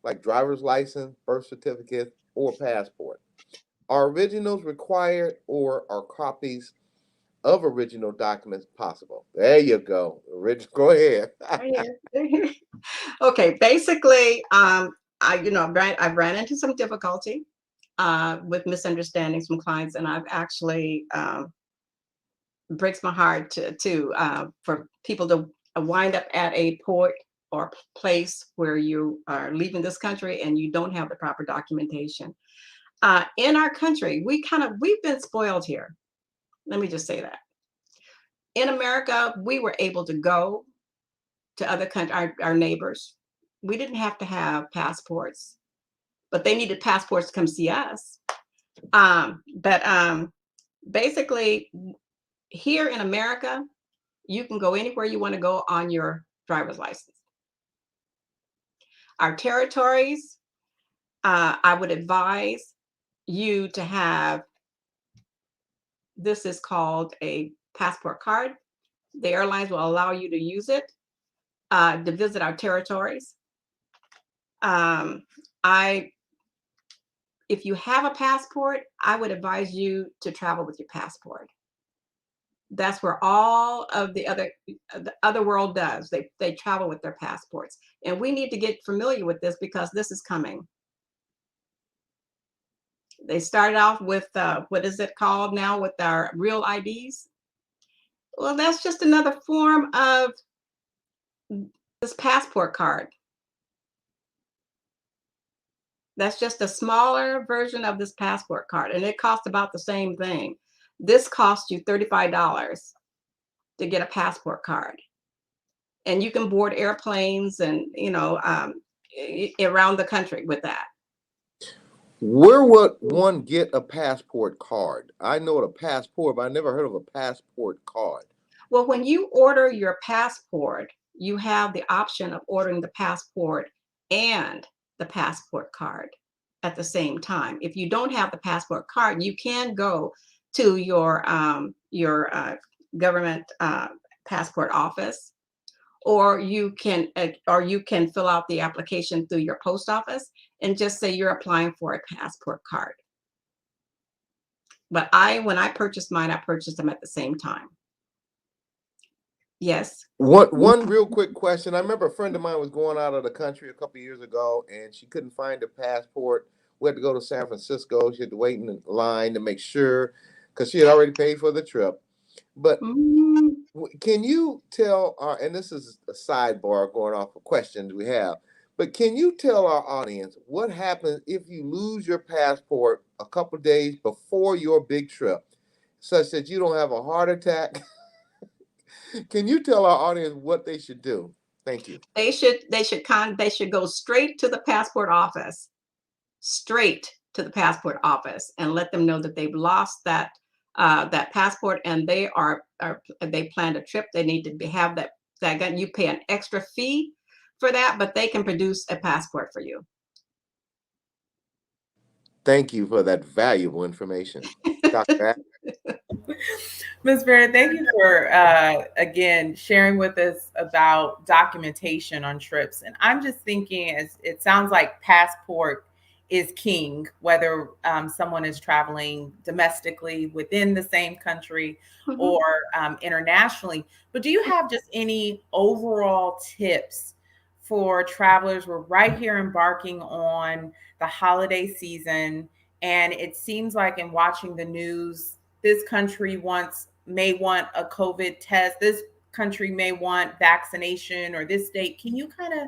like driver's license, birth certificate, or passport? Are originals required or are copies of original documents possible? There you go. Go ahead. Okay, basically, I've ran into some difficulty with misunderstandings from clients, and I've actually breaks my heart to for people to wind up at a port or place where you are leaving this country and you don't have the proper documentation. In our country, we've been spoiled here. Let me just say that. In America, we were able to go to other countries, our neighbors. We didn't have to have passports, but they needed passports to come see us. But basically, here in America, you can go anywhere you want to go on your driver's license. Our territories, I would advise you to have, this is called a passport card. The airlines will allow you to use it to visit our territories. I If you have a passport, I would advise you to travel with your passport. That's where all of the other world does. They travel with their passports, and we need to get familiar with this because this is coming. They started off with what is it called now, with our real IDs? Well, that's just another form of this passport card. That's just a smaller version of this passport card, and it costs about the same thing. This costs you $35 to get a passport card, and you can board airplanes and around the country with that. Where would one get a passport card? I know what a passport, but I never heard of a passport card. Well, when you order your passport, you have the option of ordering the passport and the passport card at the same time. If you don't have the passport card, you can go to your government passport office, or you can fill out the application through your post office and just say you're applying for a passport card. But when I purchased mine, I purchased them at the same time. Yes. One real quick question. I remember a friend of mine was going out of the country a couple of years ago, and she couldn't find a passport. We had to go to San Francisco. She had to wait in line to make sure, because she had already paid for the trip. But can you tell and this is a sidebar going off of questions we have, but can you tell our audience what happens if you lose your passport a couple of days before your big trip, such that you don't have a heart attack? Can you tell our audience what they should do? Thank you. They should go straight to the passport office, and let them know that they've lost that passport, and they planned a trip. They need to have that gun. You pay an extra fee for that, but they can produce a passport for you. Thank you for that valuable information, Dr. Ms. Barrett, thank you for, again, sharing with us about documentation on trips. And I'm just thinking, as it sounds like passport is king, whether someone is traveling domestically within the same country or internationally. But do you have just any overall tips for travelers? We're right here embarking on the holiday season, and it seems like in watching the news, this country may want a COVID test, this country may want vaccination, or this state. Can you kind of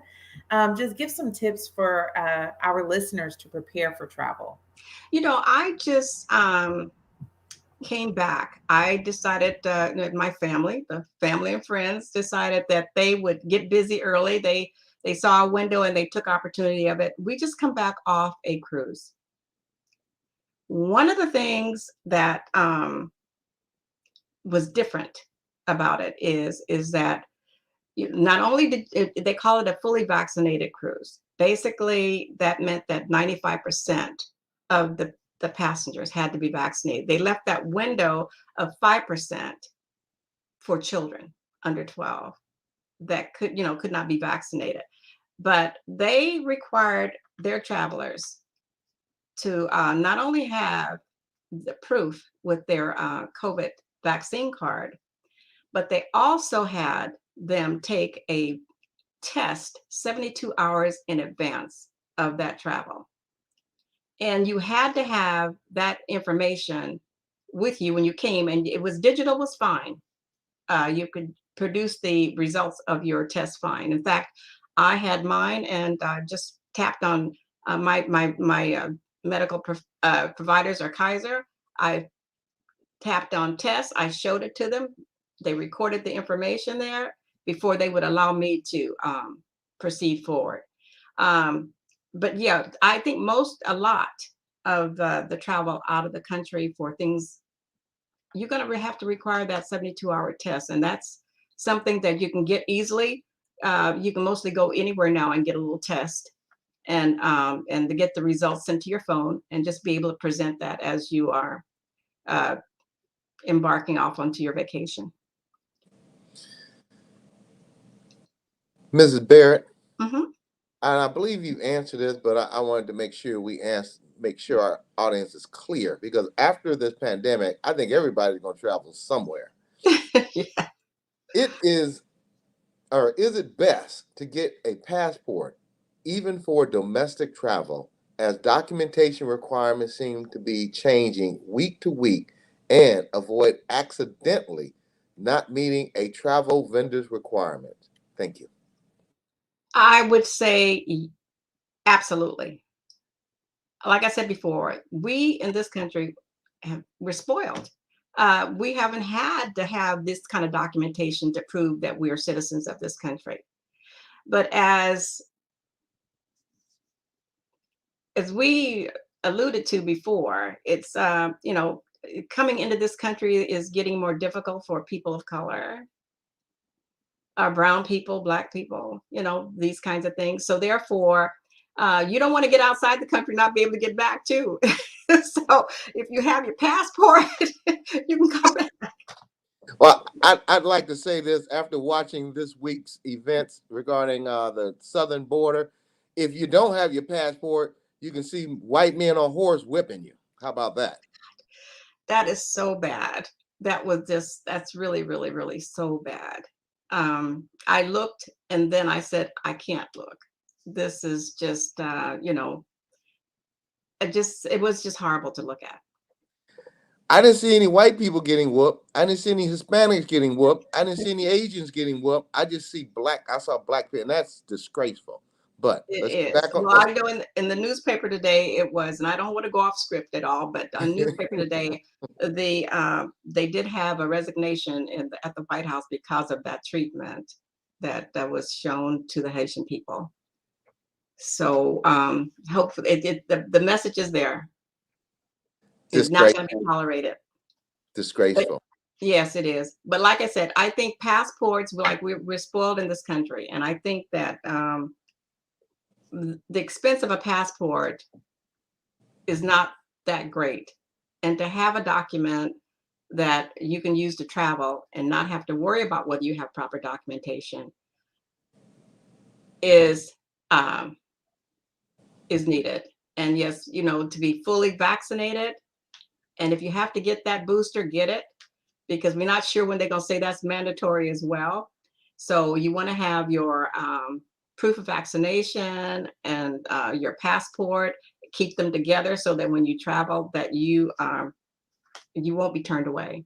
just give some tips for our listeners to prepare for travel? I just came back. I decided, my family, the family and friends decided that they would get busy early. They saw a window and they took opportunity of it. We just come back off a cruise. One of the things that was different about it is that not only did they call it a fully vaccinated cruise. Basically, that meant that 95% of the passengers had to be vaccinated. They left that window of 5% for children under 12 that could not be vaccinated. But they required their travelers to not only have the proof with their COVID vaccine card, but they also had them take a test 72 hours in advance of that travel. And you had to have that information with you when you came, and it was digital was fine. You could produce the results of your test fine. In fact, I had mine and just tapped on my medical providers or Kaiser. I tapped on tests. I showed it to them. They recorded the information there before they would allow me to proceed forward. But yeah, I think a lot of the travel out of the country for things, you're going to have to require that 72-hour test. And that's something that you can get easily. You can mostly go anywhere now and get a little test and to get the results sent to your phone and just be able to present that as you are embarking off onto your vacation. Mrs. Barrett, Mm-hmm. and I believe you answered this, but I wanted to make sure make sure our audience is clear, because after this pandemic, I think everybody's going to travel somewhere. Yeah. Is it best to get a passport, even for domestic travel, as documentation requirements seem to be changing week to week, and avoid accidentally not meeting a travel vendor's requirements? Thank you. I would say absolutely. Like I said before, we in this country, we're spoiled. We haven't had to have this kind of documentation to prove that we are citizens of this country. But as we alluded to before, it's coming into this country is getting more difficult for people of color, brown people, Black people, these kinds of things. So therefore, you don't want to get outside the country, not be able to get back too. So if you have your passport, you can come back. Well, I'd like to say this after watching this week's events regarding the southern border. If you don't have your passport, you can see white men on horse whipping you. How about that? That is so bad. That's really, really, really so bad. I looked and then I said, I can't look. This is just, it was just horrible to look at. I didn't see any white people getting whooped. I didn't see any Hispanics getting whooped. I didn't see any Asians getting whooped. I saw black people, and that's disgraceful. But It let's is. get back on. Well, I know in the newspaper today it was, and I don't want to go off script at all, but on newspaper today, they did have a resignation at the White House because of that treatment that was shown to the Haitian people. So hopefully the message is there. It's not going to be tolerated. Disgraceful. But, yes, it is. But like I said, I think passports, we're spoiled in this country, and I think that the expense of a passport is not that great. And to have a document that you can use to travel and not have to worry about whether you have proper documentation is needed. And yes, to be fully vaccinated. And if you have to get that booster, get it, because we're not sure when they're going to say that's mandatory as well. So you want to have your proof of vaccination and your passport, keep them together so that when you travel, that you won't be turned away.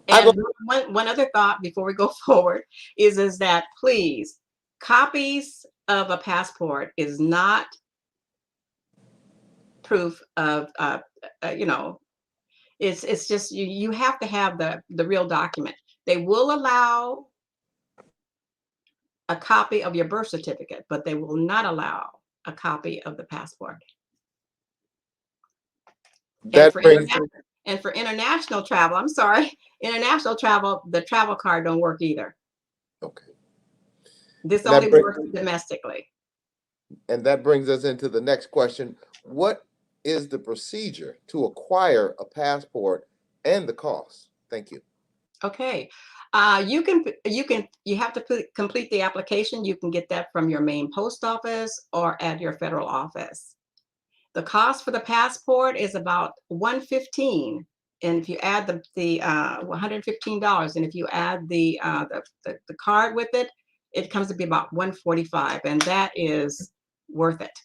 And one other thought before we go forward is that please, copies of a passport is not proof of it's just you have to have the real document. They will allow a copy of your birth certificate, but they will not allow a copy of the passport. That and for international travel, I'm sorry, international travel, the travel card don't work either. Okay. This only works domestically. And that brings us into the next question. What is the procedure to acquire a passport and the cost? Thank you. Okay. You have to complete the application. You can get that from your main post office or at your federal office. The cost for the passport is about $115, and if you add the $115, and if you add the card with it, it comes to be about $145, and that is worth it.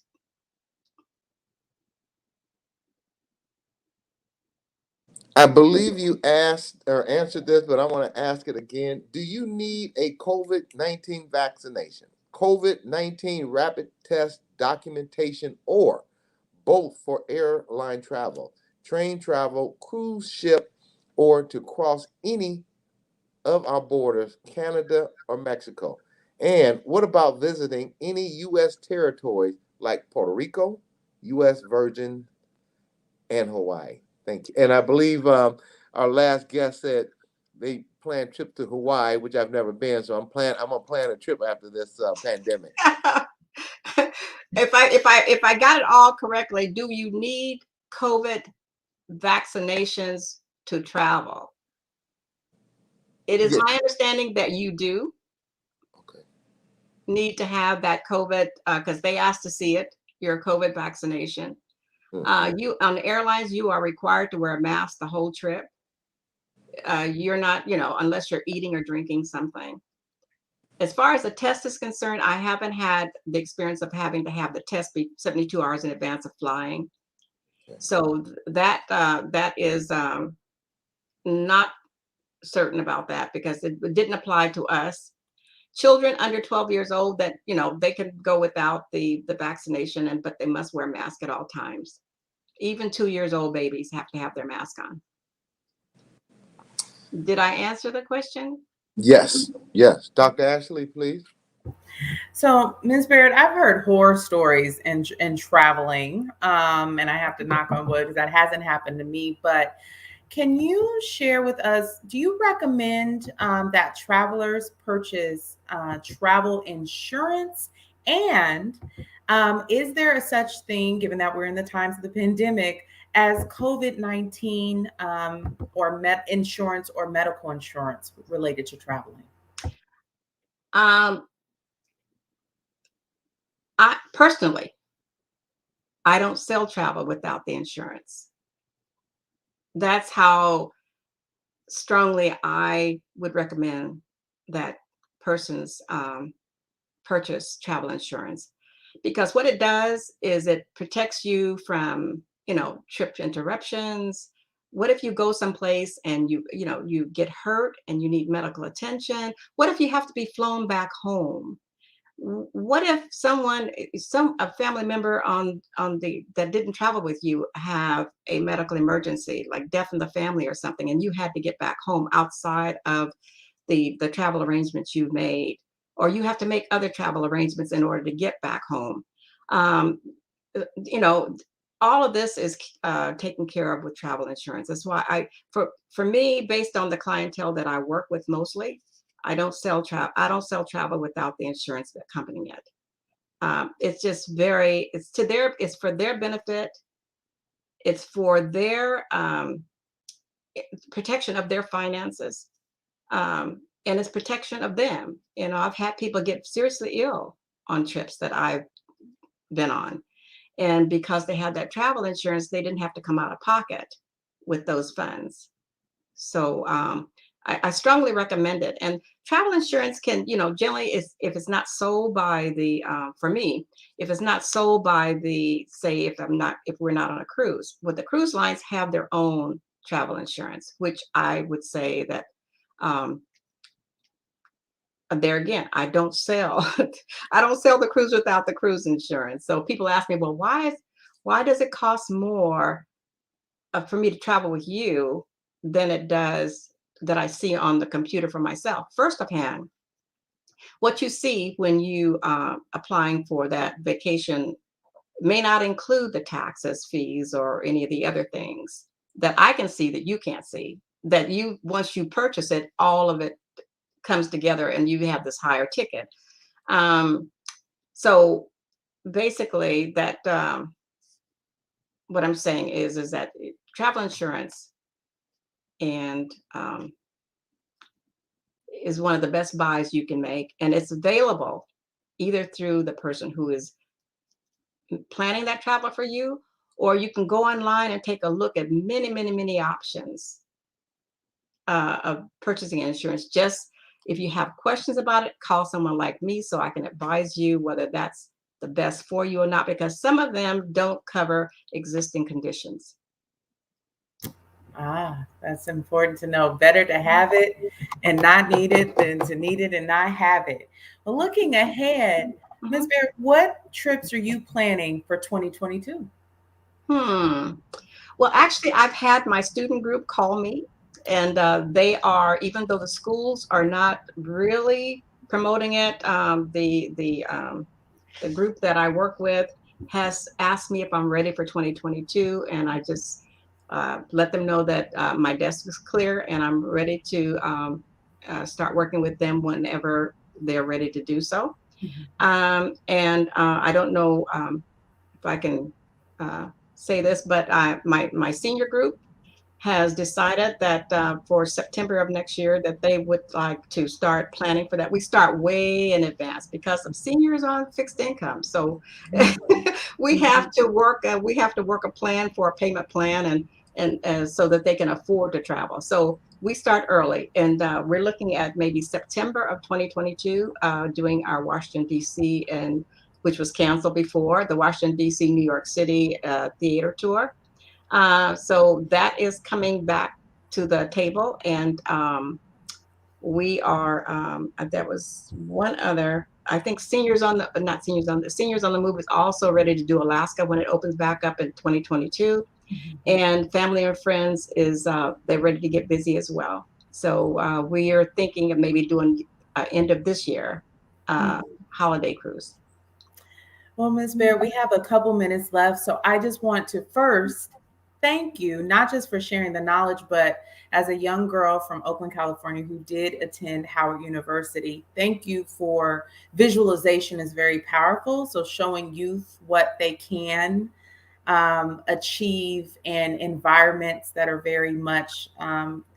I believe you asked or answered this, but I want to ask it again. Do you need a COVID-19 vaccination, COVID-19 rapid test documentation, or both for airline travel, train travel, cruise ship, or to cross any of our borders, Canada or Mexico? And what about visiting any U.S. territories like Puerto Rico, U.S. Virgin, and Hawaii? Thank you. And I believe our last guest said they plan a trip to Hawaii, which I've never been. So I'm gonna plan a trip after this pandemic. If I got it all correctly, do you need COVID vaccinations to travel? It is my understanding that you do. Okay. Need to have that COVID because they asked to see it, your COVID vaccination. You on the airlines, you are required to wear a mask the whole trip. You're not, unless you're eating or drinking something. As far as the test is concerned, I haven't had the experience of having to have the test be 72 hours in advance of flying. Okay. So that is not certain about that because it didn't apply to us. Children under 12 years old that, they can go without the vaccination, but they must wear a mask at all times. Even 2 years old babies have to have their mask on. Did I answer the question? Yes. Dr. Ashley, please. So, Ms. Barrett, I've heard horror stories in traveling, and I have to knock on wood because that hasn't happened to me. But can you share with us, do you recommend that travelers purchase travel insurance? And is there a such thing, given that we're in the times of the pandemic, as COVID-19 or insurance or medical insurance related to traveling? Personally, I don't sell travel without the insurance. That's how strongly I would recommend that persons purchase travel insurance, because what it does is it protects you from, trip interruptions. What if you go someplace and you get hurt and you need medical attention? What if you have to be flown back home? What if a family member that didn't travel with you have a medical emergency, like death in the family or something, and you had to get back home outside of the travel arrangements you've made, or you have to make other travel arrangements in order to get back home? All of this is taken care of with travel insurance. That's why for me, based on the clientele that I work with mostly, I don't sell travel without the insurance accompanying it. It's just it's for their benefit. It's for their protection of their finances. And it's protection of them. I've had people get seriously ill on trips that I've been on. And because they had that travel insurance, they didn't have to come out of pocket with those funds. So I strongly recommend it. And travel insurance can, generally, if it's not sold by the, for me, if it's not sold by the, say, if we're not on a cruise, but the cruise lines have their own travel insurance, which I would say that there again, I don't sell the cruise without the cruise insurance. So people ask me, well, why does it cost more for me to travel with you than it does that I see on the computer for myself? First of hand, what you see when you applying for that vacation may not include the taxes, fees, or any of the other things that I can see that you can't see. That once you purchase it, all of it comes together and you have this higher ticket. So basically that what I'm saying is that travel insurance and is one of the best buys you can make, and it's available either through the person who is planning that travel for you, or you can go online and take a look at many options of purchasing insurance. Just if you have questions about it, call someone like me so I can advise you whether that's the best for you or not, because some of them don't cover existing conditions. That's important to know. Better to have it and not need it than to need it and not have it. Well, looking ahead, Ms. Barrett, what trips are you planning for 2022? Well, actually, I've had my student group call me, and they are, even though the schools are not really promoting it, the group that I work with has asked me if I'm ready for 2022, and I just let them know that my desk is clear and I'm ready to start working with them whenever they're ready to do so. And I don't know if I can say this, but my senior group has decided that for September of next year that they would like to start planning for that. We start way in advance because some seniors on fixed income, so we have to work a plan for a payment plan and so that they can afford to travel. So we start early, and we're looking at maybe September of 2022 doing our Washington D.C. and which was canceled before, the Washington D.C. New York City theater tour. So that is coming back to the table, and we are. There was one other. I think Seniors on the Move is also ready to do Alaska when it opens back up in 2022, and Family and Friends is they're ready to get busy as well. So we are thinking of maybe doing end of this year holiday cruise. Well, Ms. Bear, we have a couple minutes left, so I just want to first thank you, not just for sharing the knowledge, but as a young girl from Oakland, California, who did attend Howard University, thank you for visualization is very powerful. So showing youth what they can achieve in environments that are very much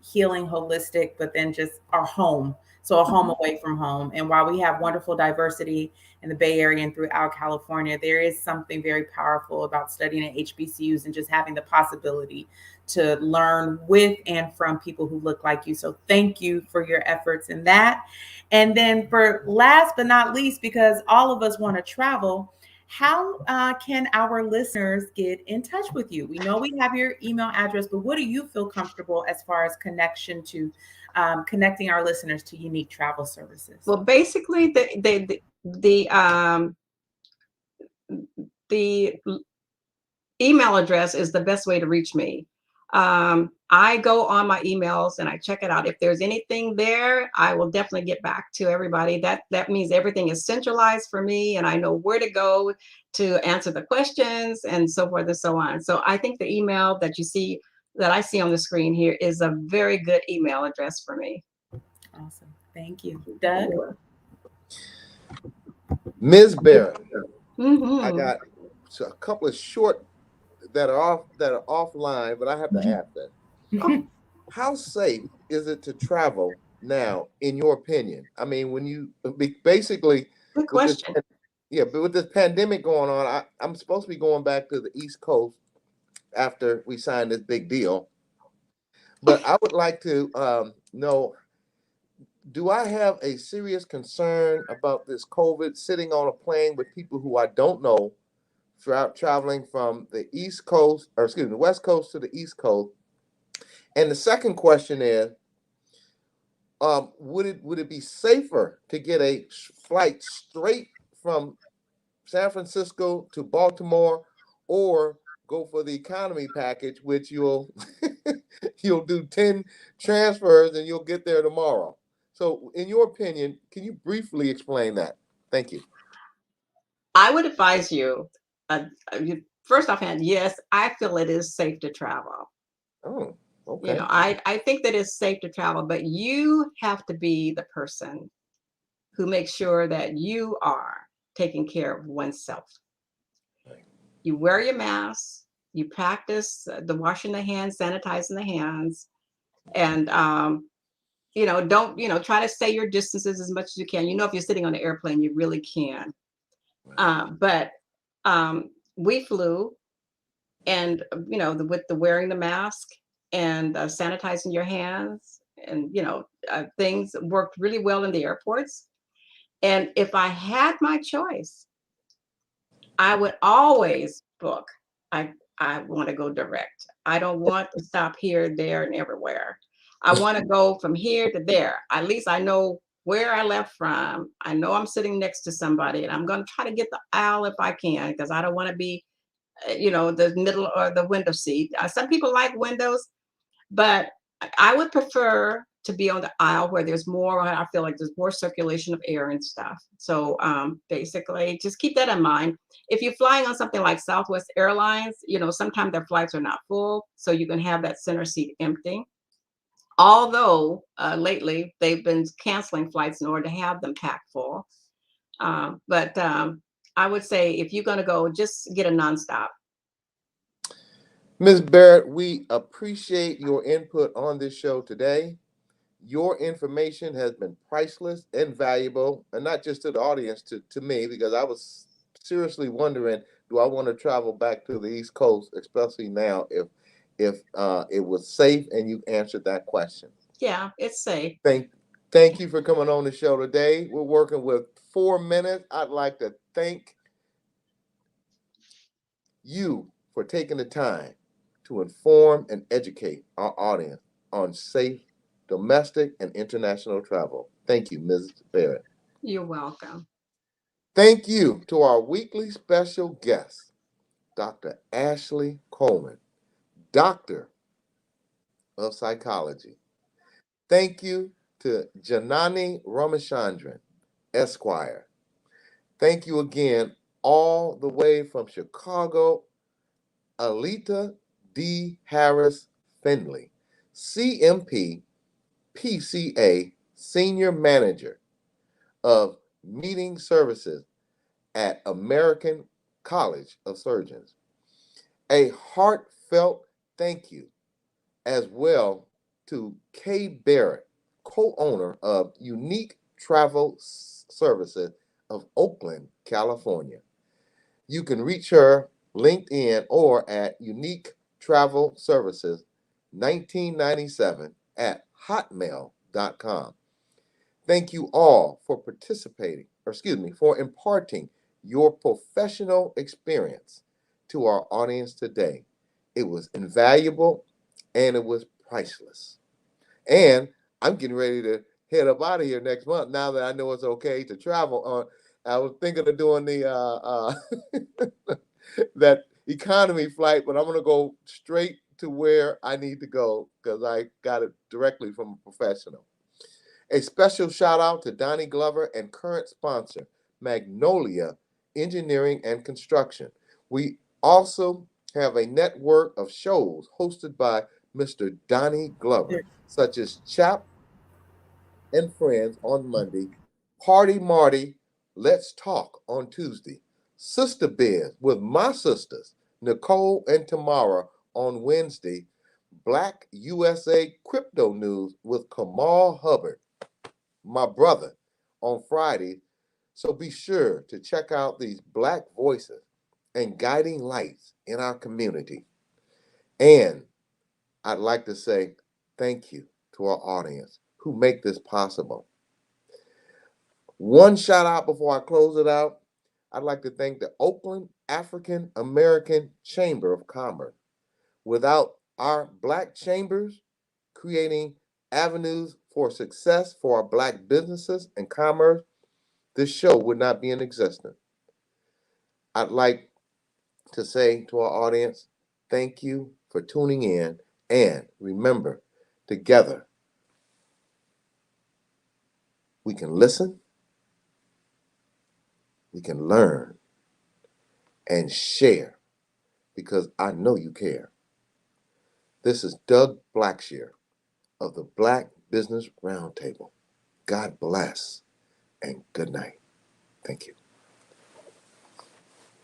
healing, holistic, but then just our home. So a home away from home. And while we have wonderful diversity in the Bay Area and throughout California, there is something very powerful about studying at HBCUs and just having the possibility to learn with and from people who look like you. So thank you for your efforts in that. And then for last but not least, because all of us want to travel, how can our listeners get in touch with you? We know we have your email address, but what do you feel comfortable as far as connection to connecting our listeners to Unique Travel Services? Well, basically, the email address is the best way to reach me. I go on my emails and I check it out. If there's anything there, I will definitely get back to everybody. That means everything is centralized for me, and I know where to go to answer the questions and so forth and so on. So I think the email that I see on the screen here is a very good email address for me. Awesome. Thank you. Doug? Ms. Barrett, I got a couple of short that are offline, but I have to ask that. How safe is it to travel now, in your opinion? I mean, when you basically, good question. Yeah, but with this pandemic going on, I'm supposed to be going back to the East Coast after we sign this big deal. But I would like to know, do I have a serious concern about this COVID sitting on a plane with people who I don't know throughout traveling from the East Coast, or excuse me, the West Coast to the East Coast? And the second question is, would it be safer to get a flight straight from San Francisco to Baltimore, or go for the economy package, which you'll you'll do 10 transfers and you'll get there tomorrow? So, in your opinion, can you briefly explain that? Thank you. I would advise you, first offhand, yes, I feel it is safe to travel. Oh, You okay. know, I think that it's safe to travel, but you have to be the person who makes sure that you are taking care of oneself. Right. You wear your mask, you practice the washing the hands, sanitizing the hands, and don't try to stay your distances as much as you can. If you're sitting on an airplane, you really can. But we flew, and with the wearing the mask and sanitizing your hands, and things worked really well in the airports. And if I had my choice, I would always book. I want to go direct. I don't want to stop here, there, and everywhere. I want to go from here to there. At least I know where I left from. I know I'm sitting next to somebody, and I'm going to try to get the aisle if I can, because I don't want to be, the middle or the window seat. Some people like windows, but I would prefer to be on the aisle where there's more. I feel like there's more circulation of air and stuff. So basically, just keep that in mind. If you're flying on something like Southwest Airlines, sometimes their flights are not full, so you can have that center seat empty. Although lately they've been canceling flights in order to have them packed full. But I would say if you're going to go, just get a nonstop. Ms. Barrett, we appreciate your input on this show today. Your information has been priceless and valuable, and not just to the audience, to me, because I was seriously wondering, do I want to travel back to the East Coast, especially now, if it was safe, and you answered that question. Yeah, it's safe. Thank you for coming on the show today. We're working with 4 minutes. I'd like to thank you for taking the time to inform and educate our audience on safe domestic and international travel. Thank you, Ms. Barrett. You're welcome. Thank you to our weekly special guest, Dr. Ashley Coleman, Doctor of Psychology. Thank you to Janani Ramachandran, Esquire. Thank you again, all the way from Chicago, Alita D. Harris Finley, CMP PCA Senior Manager of Meeting Services at American College of Surgeons. A heartfelt thank you as well to Kay Barrett, co-owner of Unique Travel Services of Oakland, California. You can reach her LinkedIn or at Unique Travel Services 1997 at hotmail.com. Thank you all for for imparting your professional experience to our audience today. It was invaluable and it was priceless. And I'm getting ready to head up out of here next month now that I know it's okay to travel on. I was thinking of doing the that economy flight, but I'm going to go straight to where I need to go because I got it directly from a professional. A special shout out to Donnie Glover and current sponsor, Magnolia Engineering and Construction. We also have a network of shows hosted by Mr. Donnie Glover, such as Chap and Friends on Monday, Party Marty, Let's Talk on Tuesday, Sister Biz with my sisters, Nicole and Tamara, on Wednesday, Black USA Crypto News with Kamal Hubbard, my brother, on Friday, So be sure to check out these Black voices and guiding lights in our community. And I'd like to say thank you to our audience who make this possible. One shout out before I close it out. I'd like to thank the Oakland African American Chamber of Commerce. Without our Black chambers creating avenues for success for our Black businesses and commerce, this show would not be in existence. I'd like to say to our audience, thank you for tuning in. And remember, together, we can listen, we can learn, and share, because I know you care. This is Doug Blacksher of the Black Business Roundtable. God bless and good night. Thank you.